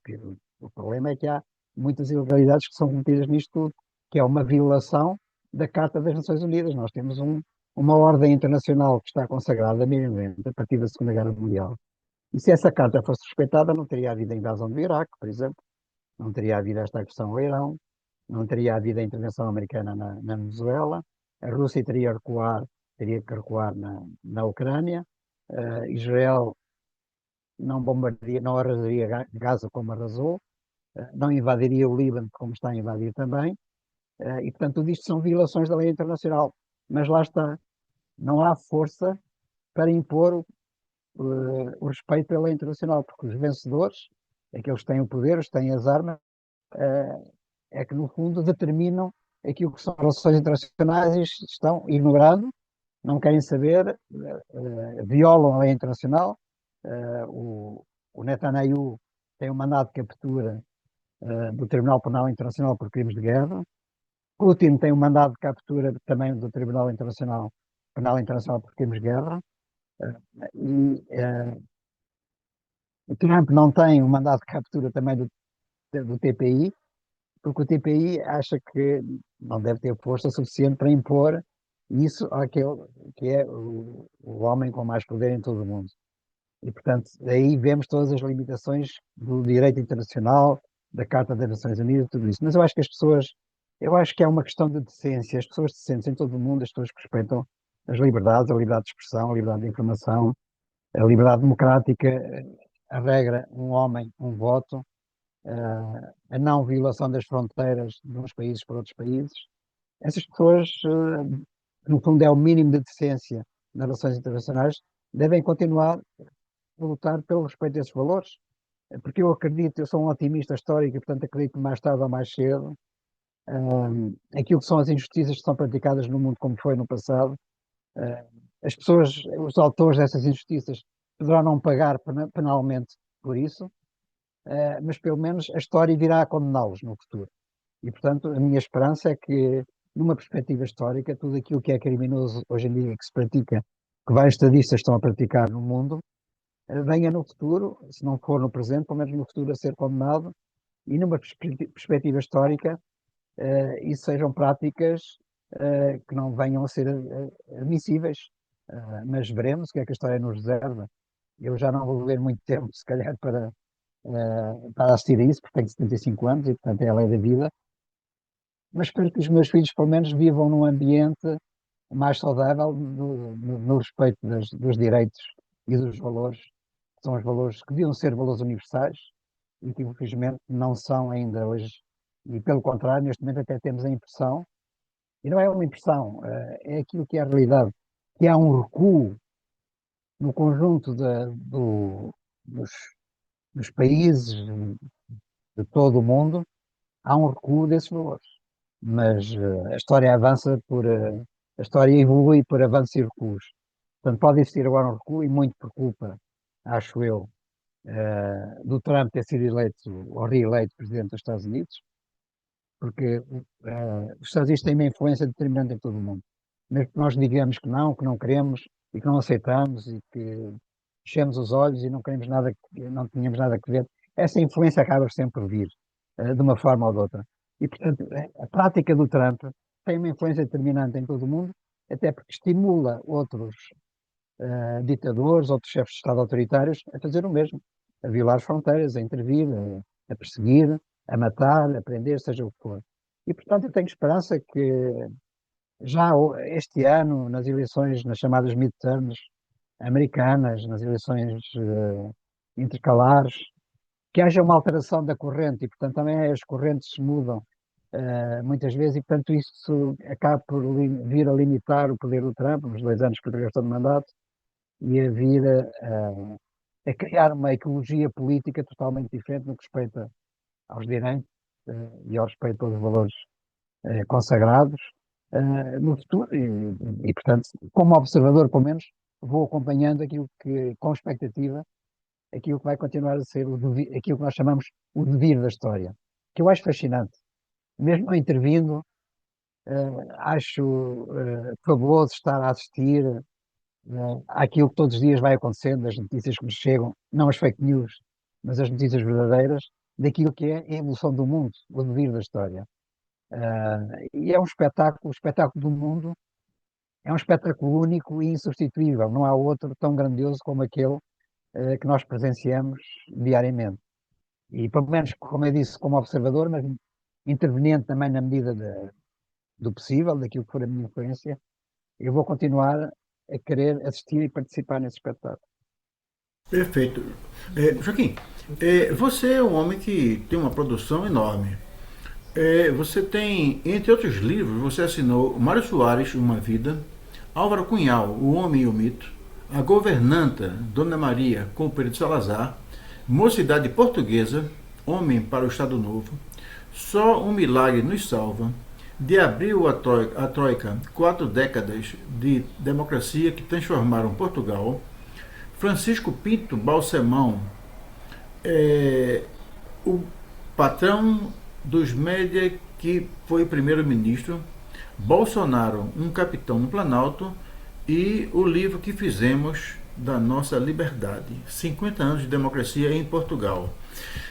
que o problema é que há muitas ilegalidades que são cometidas nisto tudo, que é uma violação da Carta das Nações Unidas. Nós temos uma ordem internacional que está consagrada minimamente a partir da Segunda Guerra Mundial. E se essa carta fosse respeitada, não teria havido a invasão do Iraque, por exemplo, não teria havido esta agressão ao Irão, não teria havido a intervenção americana na Venezuela, a Rússia teria que recuar na Ucrânia, Israel não bombardeia, não arrasaria Gaza como arrasou, não invadiria o Líbano como está a invadir também, e portanto tudo isto são violações da lei internacional. Mas lá está, não há força para impor o respeito pela lei internacional, porque os vencedores, aqueles que têm o poder, os que têm as armas, é que, no fundo, determinam aquilo que são as relações internacionais e estão ignorando, não querem saber, violam a lei internacional. O Netanyahu tem um mandado de captura do Tribunal Penal Internacional por crimes de guerra. Putin tem um mandado de captura também do Tribunal Internacional, Penal Internacional por crimes de guerra. E o Trump não tem um mandado de captura também do TPI, porque o TPI acha que não deve ter força suficiente para impor isso àquele que é o homem com mais poder em todo o mundo. E, portanto, aí vemos todas as limitações do direito internacional, da Carta das Nações Unidas, tudo isso. Mas eu acho que eu acho que é uma questão de decência. As pessoas decentes em todo o mundo, as pessoas que respeitam as liberdades, a liberdade de expressão, a liberdade de informação, a liberdade democrática, a regra, um homem, um voto, a não violação das fronteiras de uns países para outros países. Essas pessoas, no fundo, é o mínimo de decência nas relações internacionais, devem continuar a lutar pelo respeito desses valores, porque eu acredito, eu sou um otimista histórico e, portanto, acredito que mais tarde ou mais cedo, aquilo que são as injustiças que são praticadas no mundo como foi no passado, as pessoas, os autores dessas injustiças poderão não pagar penalmente por isso, mas pelo menos a história virá a condená-los no futuro. E, portanto, a minha esperança é que, numa perspectiva histórica, tudo aquilo que é criminoso hoje em dia que se pratica que vários estadistas estão a praticar no mundo, venha no futuro, se não for no presente, pelo menos no futuro, a ser condenado e numa perspectiva histórica, isso sejam práticas que não venham a ser admissíveis. Mas veremos o que é que a história nos reserva. Eu já não vou viver muito tempo, se calhar, para assistir a isso, porque tenho 75 anos e, portanto, é a lei da vida. Mas espero que os meus filhos, pelo menos, vivam num ambiente mais saudável no respeito dos direitos e dos valores, que são os valores que deviam ser valores universais e que, infelizmente, não são ainda hoje. E, pelo contrário, neste momento até temos a impressão, e não é uma impressão, é aquilo que é a realidade, que há um recuo no conjunto dos, dos países de todo o mundo, há um recuo desses valores. Mas a história avança a história evolui por avanços e recuos. Portanto, pode existir agora um recuo e muito por culpa, acho eu, do Trump ter sido eleito ou reeleito presidente dos Estados Unidos, porque os Estados Unidos têm uma influência determinante em todo o mundo. Mesmo que nós digamos que não queremos e que não aceitamos e que fechemos os olhos e não queremos nada, não tínhamos nada a ver, essa influência acaba sempre por vir, de uma forma ou de outra. E, portanto, a prática do Trump tem uma influência determinante em todo o mundo, até porque estimula outros ditadores, outros chefes de Estado autoritários a fazer o mesmo, a violar fronteiras, a intervir, a perseguir, a matar, a prender, seja o que for. E, portanto, eu tenho esperança que já este ano, nas eleições, nas chamadas midterms americanas, nas eleições intercalares, que haja uma alteração da corrente e, portanto, também as correntes se mudam muitas vezes e, portanto, isso acaba por vir a limitar o poder do Trump, nos 2 anos que ele gastou de mandato, e a vir a criar uma ecologia política totalmente diferente no que respeita aos direitos e ao respeito aos valores consagrados no futuro portanto, como observador, pelo menos, vou acompanhando aquilo que, com expectativa, aquilo que vai continuar a ser aquilo que nós chamamos o devir da história, que eu acho fascinante. Mesmo não intervindo, acho fabuloso estar a assistir àquilo que todos os dias vai acontecendo, as notícias que nos chegam, não as fake news, mas as notícias verdadeiras, daquilo que é a evolução do mundo, o devir da história. E é um espetáculo, o espetáculo do mundo é um espetáculo único e insubstituível, não há outro tão grandioso como aquele que nós presenciamos diariamente. E, pelo menos, como eu disse, como observador, mas interveniente também na medida do possível, daquilo que for a minha influência, eu vou continuar a querer assistir e participar nesse espetáculo. Perfeito. Joaquim, você é um homem que tem uma produção enorme. Você tem, entre outros livros, você assinou Mário Soares, Uma Vida, Álvaro Cunhal, O Homem e o Mito, A Governanta, Dona Maria, com Pedro de Salazar, Mocidade Portuguesa, Homem para o Estado Novo, Só um Milagre nos Salva, De Abril a Troika, 4 décadas de democracia que transformaram Portugal, Francisco Pinto Balsemão, o patrão dos média que foi primeiro-ministro, Bolsonaro, um capitão no Planalto, e o livro que fizemos da nossa liberdade, 50 anos de democracia em Portugal.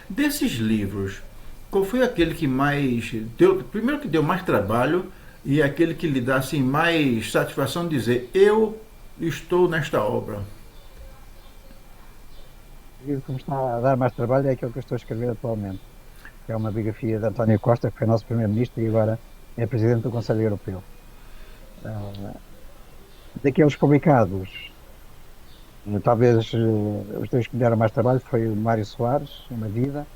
Desses livros, qual foi aquele que mais deu, primeiro que deu mais trabalho e aquele que lhe dá assim, mais satisfação de dizer, eu estou nesta obra? O livro que me está a dar mais trabalho é aquele que eu estou a escrever atualmente, que é uma biografia de António Costa, que foi nosso primeiro-ministro e agora é presidente do Conselho Europeu. Daqueles publicados, talvez os dois que me deram mais trabalho foi o Mário Soares, Uma Vida,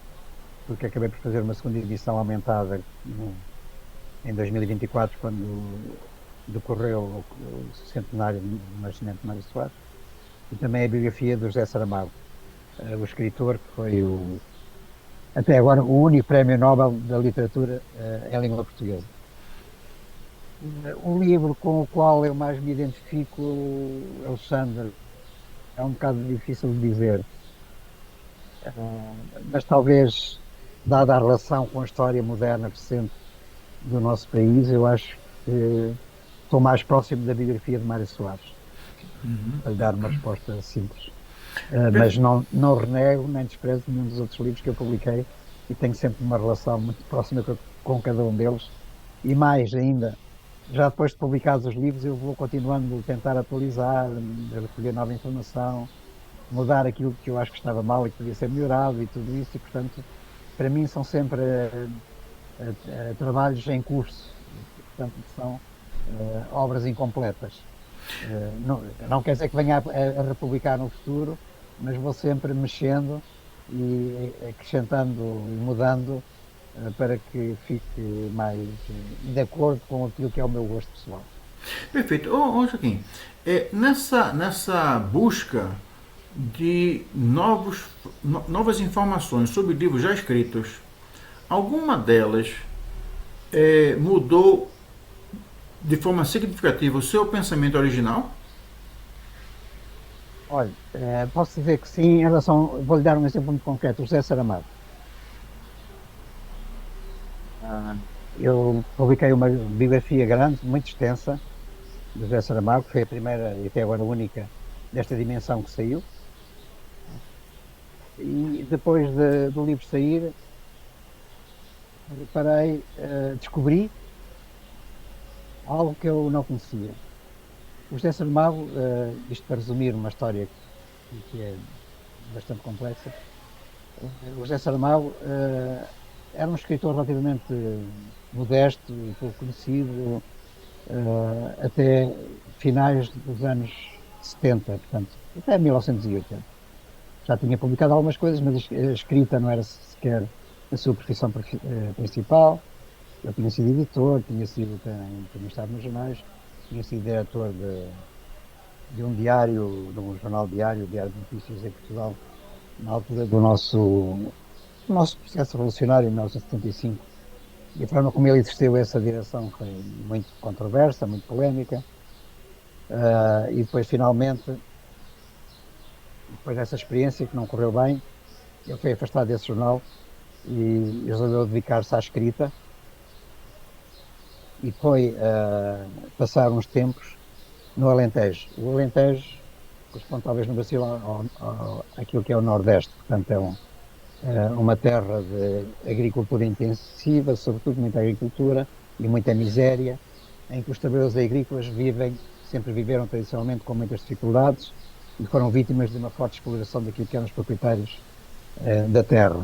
porque acabei por fazer uma segunda edição aumentada em 2024, quando decorreu o centenário do nascimento de Mário Soares, e também a biografia do José Saramago, o escritor que foi até agora o único prémio Nobel da literatura em língua portuguesa. O livro com o qual eu mais me identifico, Alexandre, é um bocado difícil de dizer, mas talvez, dada a relação com a história moderna recente do nosso país, eu acho que estou mais próximo da biografia de Mário Soares. para lhe dar uma resposta simples. Mas não renego nem desprezo nenhum dos outros livros que eu publiquei e tenho sempre uma relação muito próxima com cada um deles. E mais ainda, já depois de publicados os livros, eu vou continuando a tentar atualizar, a recolher nova informação, mudar aquilo que eu acho que estava mal e que podia ser melhorado e tudo isso. E, portanto, para mim são sempre trabalhos em curso, portanto, são obras incompletas. Não quer dizer que venha a republicar no futuro, mas vou sempre mexendo e acrescentando e mudando para que fique mais de acordo com aquilo que é o meu gosto pessoal. Perfeito. Joaquim, nessa busca de novas informações sobre livros já escritos, alguma delas mudou de forma significativa o seu pensamento original? Olha, posso dizer que sim, em relação, vou-lhe dar um exemplo muito concreto, o José Saramago. Ah, eu publiquei uma biografia grande, muito extensa, do José Saramago, que foi a primeira e até agora a única desta dimensão que saiu. E depois do livro sair, reparei, descobri algo que eu não conhecia. O José Saramago, isto para resumir uma história que é bastante complexa, o José Saramago era um escritor relativamente modesto e pouco conhecido até finais dos anos 70, portanto, até 1980. Já tinha publicado algumas coisas, mas a escrita não era sequer a sua profissão principal. Eu tinha sido editor, tinha estado nos jornais, tinha sido diretor de um diário, de um jornal diário, o Diário de Notícias em Portugal, na altura do nosso processo revolucionário em 1975. E a forma como ele exerceu essa direção foi muito controversa, muito polémica. E depois, finalmente, depois dessa experiência que não correu bem, ele foi afastado desse jornal e resolveu dedicar-se à escrita e foi passar uns tempos no Alentejo. O Alentejo corresponde talvez no Brasil àquilo que é o Nordeste, portanto uma terra de agricultura intensiva, sobretudo muita agricultura e muita miséria, em que os trabalhadores agrícolas sempre viveram tradicionalmente com muitas dificuldades e foram vítimas de uma forte exploração daquilo que eram os proprietários da terra.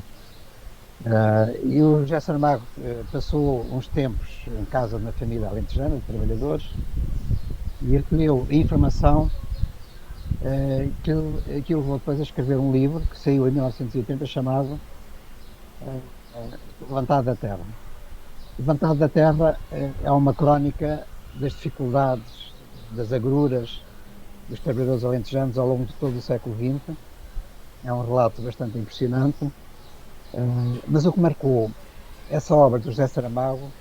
E o José Saramago passou uns tempos em casa na família alentejana, de trabalhadores, e recolheu informação que o levou depois a escrever um livro que saiu em 1980 chamado Levantado da Terra. Levantado da Terra é uma crónica das dificuldades, das agruras dos trabalhadores alentejanos ao longo de todo o século XX. É um relato bastante impressionante. Mas o que marcou essa obra do José Saramago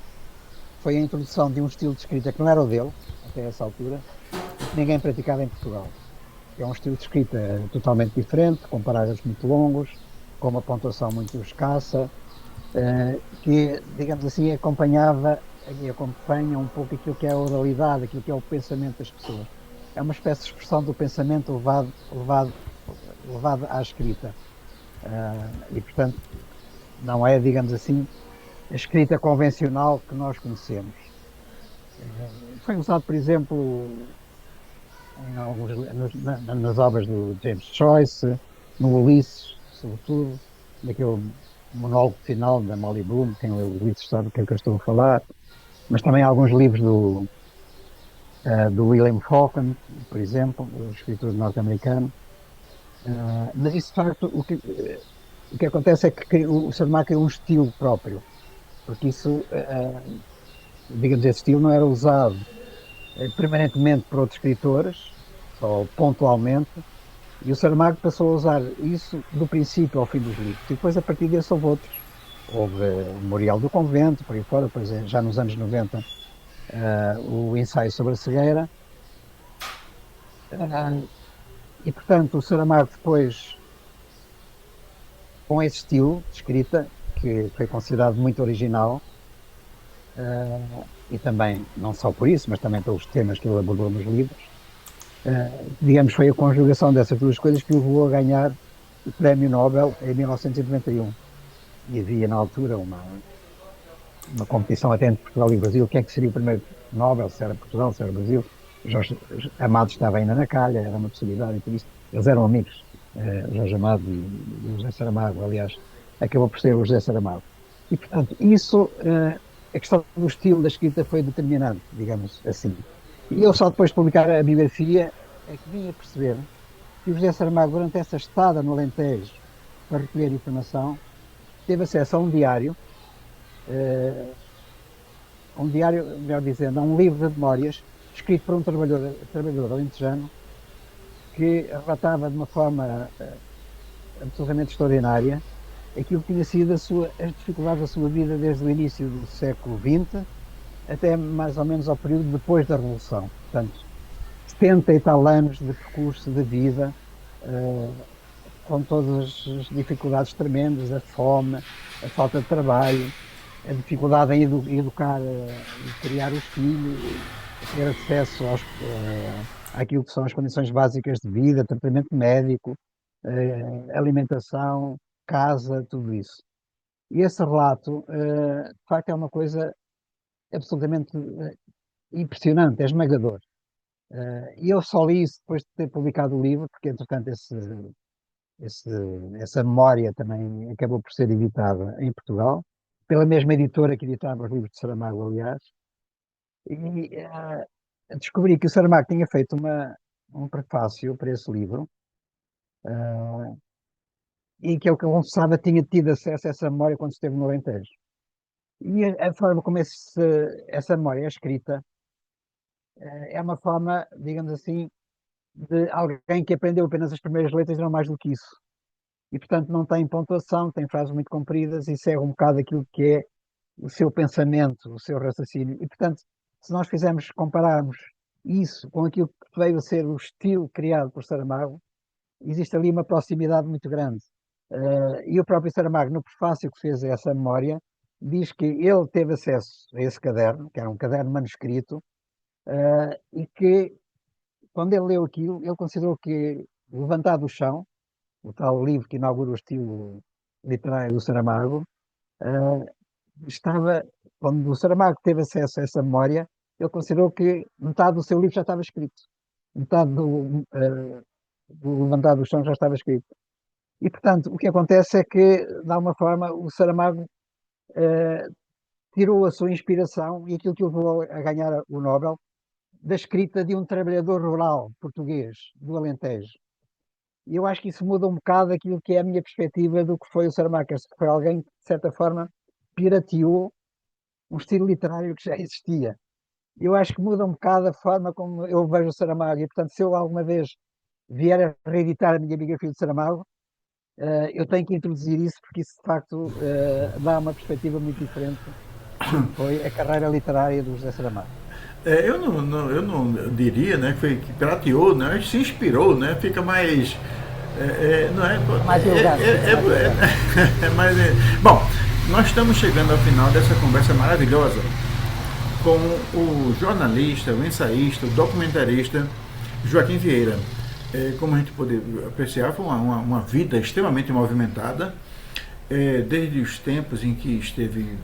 foi a introdução de um estilo de escrita que não era o dele, até essa altura, que ninguém praticava em Portugal. É um estilo de escrita totalmente diferente, com parágrafos muito longos, com uma pontuação muito escassa, que, digamos assim, acompanha um pouco aquilo que é a oralidade, aquilo que é o pensamento das pessoas. É uma espécie de expressão do pensamento levado à escrita. E, portanto, não é, digamos assim, a escrita convencional que nós conhecemos. Foi usado, por exemplo, nas obras do James Joyce, no Ulisses, sobretudo, naquele monólogo final da Molly Bloom, quem leu o Ulisses sabe o que é que eu estou a falar, mas também alguns livros do William Faulkner, por exemplo, o escritor norte-americano. Mas isso, de facto, o que acontece é que o Saramago criou um estilo próprio, porque isso, digamos, esse estilo não era usado permanentemente por outros escritores, só pontualmente, e o Saramago passou a usar isso do princípio ao fim dos livros. E depois, a partir disso, houve outros. Houve o Memorial do Convento, por aí fora, depois, já nos anos 90, o Ensaio sobre a Cegueira. E, portanto, o Saramago depois, com esse estilo de escrita, que foi considerado muito original, e também, não só por isso, mas também pelos temas que ele abordou nos livros, Digamos, foi a conjugação dessas duas coisas que o levou a ganhar o Prémio Nobel em 1991. E havia na altura uma competição até entre Portugal e Brasil. Quem é que seria o primeiro Nobel? Se era Portugal, se era Brasil. Jorge Amado estava ainda na calha, era uma possibilidade e por isso. Eles eram amigos, Jorge Amado e o José Saramago, aliás, acabou por ser o José Saramago. E, portanto, isso, a questão do estilo da escrita foi determinante, digamos assim. E eu só depois de publicar a biografia é que vim a perceber que o José Saramago, durante essa estada no Alentejo para recolher informação, teve acesso eh, a um diário, melhor dizendo, a um livro de memórias escrito por um trabalhador alentejano que relatava de uma forma absolutamente extraordinária aquilo que tinha sido as dificuldades da sua vida desde o início do século XX até mais ou menos ao período depois da Revolução. Portanto, 70 e tal anos de percurso de vida, com todas as dificuldades tremendas, a fome, a falta de trabalho, a dificuldade em educar e criar os filhos, ter acesso àquilo que são as condições básicas de vida, tratamento médico, alimentação, casa, tudo isso. E esse relato, de facto, é uma coisa absolutamente impressionante, é esmagador. E eu só li isso depois de ter publicado o livro, porque entretanto esse, essa memória também acabou por ser editada em Portugal, pela mesma editora que editava os livros de Saramago, aliás, e descobri que o Saramago tinha feito um prefácio para esse livro, e que ele confessava tinha tido acesso a essa memória quando esteve no Alentejo. E a forma como essa memória é escrita é uma forma, digamos assim, de alguém que aprendeu apenas as primeiras letras e não mais do que isso. E, portanto, não tem pontuação, tem frases muito compridas e segue um bocado aquilo que é o seu pensamento, o seu raciocínio. E, portanto, se nós fizermos, compararmos isso com aquilo que veio a ser o estilo criado por Saramago, existe ali uma proximidade muito grande. E o próprio Saramago, no prefácio que fez a essa memória, diz que ele teve acesso a esse caderno, que era um caderno manuscrito, e que, quando ele leu aquilo, ele considerou que, levantado do chão, o tal livro que inaugura o estilo literário do Saramago, estava, quando o Saramago teve acesso a essa memória, ele considerou que metade do seu livro já estava escrito, metade do levantado do chão já estava escrito. E, portanto, o que acontece é que, de alguma forma, o Saramago eh, tirou a sua inspiração e aquilo que o levou a ganhar o Nobel da escrita de um trabalhador rural português do Alentejo. E eu acho que isso muda um bocado aquilo que é a minha perspectiva do que foi o Saramago, que foi alguém que, de certa forma, pirateou um estilo literário que já existia. Eu acho que muda um bocado a forma como eu vejo o Saramago, e, portanto, se eu alguma vez vier a reeditar a minha biografia de Saramago, eu tenho que introduzir isso, porque isso, de facto, dá uma perspectiva muito diferente do que foi a carreira literária do José Saramago. Eu não diria, né, que prateou, né, se inspirou, né, fica mais, não é, É mais elegante, fica mais elegante. mais, bom, nós estamos chegando ao final dessa conversa maravilhosa com o jornalista, o ensaísta, o documentarista Joaquim Vieira. Como a gente pode apreciar, foi uma vida extremamente movimentada, desde os tempos em que esteve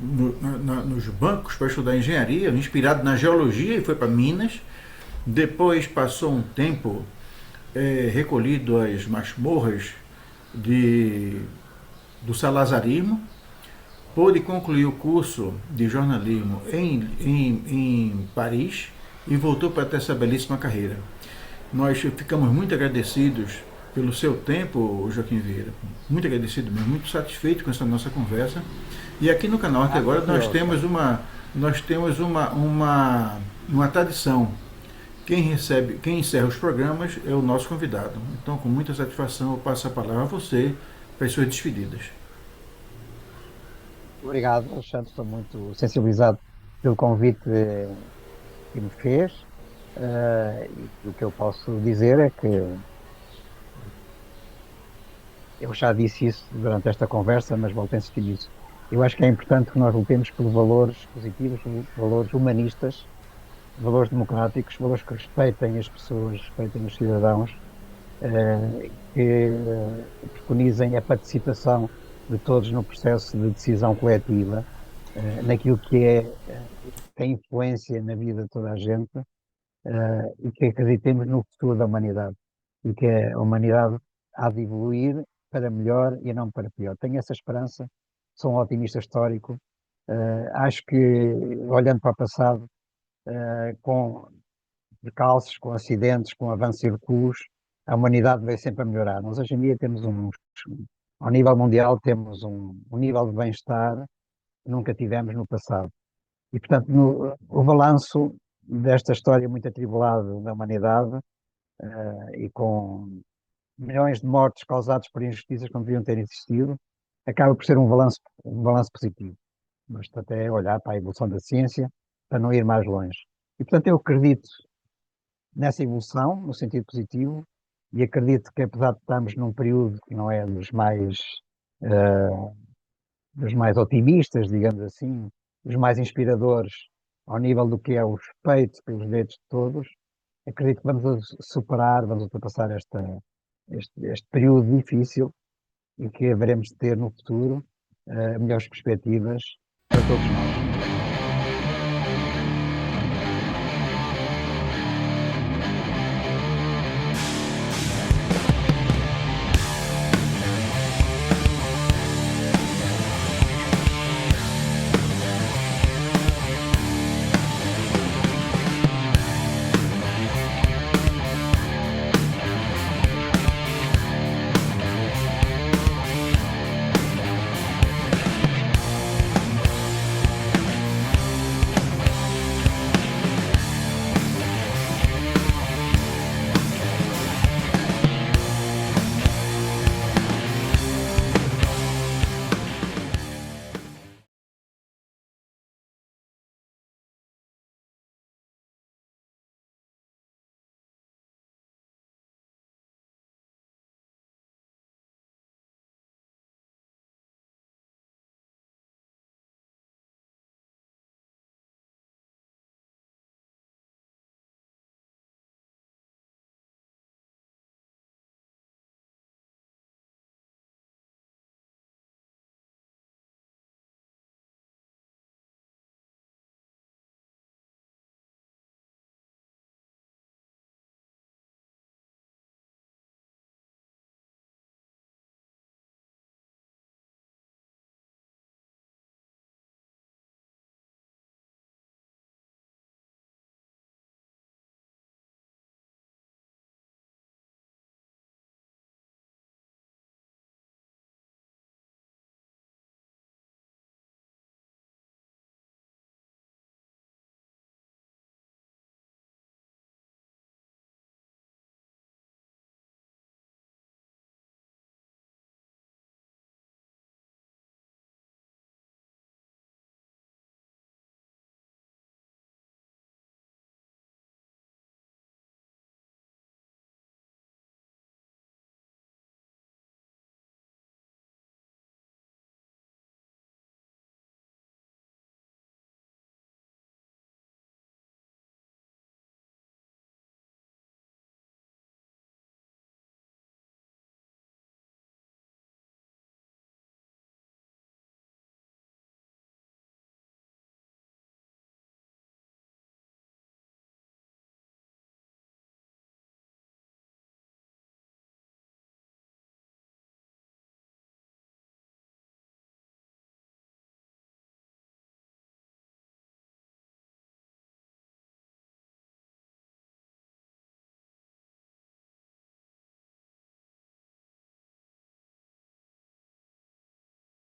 nos bancos para estudar engenharia, inspirado na geologia, e foi para Minas. Depois passou um tempo recolhido às masmorras do salazarismo, pôde concluir o curso de jornalismo em Paris e voltou para ter essa belíssima carreira. Nós ficamos muito agradecidos pelo seu tempo, Joaquim Vieira. Muito agradecido mesmo, muito satisfeito com essa nossa conversa. E aqui no canal até agora nós temos uma tradição. Quem encerra os programas é o nosso convidado. Então, com muita satisfação, eu passo a palavra a você para as suas despedidas. Obrigado, Alexandre, estou muito sensibilizado pelo convite que me fez. E o que eu posso dizer é que eu já disse isso durante esta conversa, mas volto a insistir nisso. Eu acho que é importante que nós lutemos por valores positivos, por valores humanistas, valores democráticos, valores que respeitem as pessoas, respeitem os cidadãos, que preconizem a participação de todos no processo de decisão coletiva, naquilo que tem influência na vida de toda a gente, e que acreditemos no futuro da humanidade e que a humanidade há de evoluir para melhor e não para pior. Tenho essa esperança, sou um otimista histórico. Acho que, olhando para o passado, com percalços, com acidentes, com avanços e recuos, a humanidade veio sempre a melhorar. Nós hoje em dia temos ao nível mundial, temos um nível de bem-estar que nunca tivemos no passado. E, portanto, o balanço desta história muito atribulada da humanidade, e com milhões de mortes causados por injustiças que não deviam ter existido, acaba por ser um balanço positivo. Basta até olhar para a evolução da ciência para não ir mais longe. E, portanto, eu acredito nessa evolução, no sentido positivo, e acredito que, apesar de estarmos num período que não é eh, dos mais otimistas, digamos assim, dos mais inspiradores ao nível do que é o respeito pelos direitos de todos, acredito que superar, vamos ultrapassar este período difícil e que haveremos de ter no futuro melhores perspectivas para todos nós.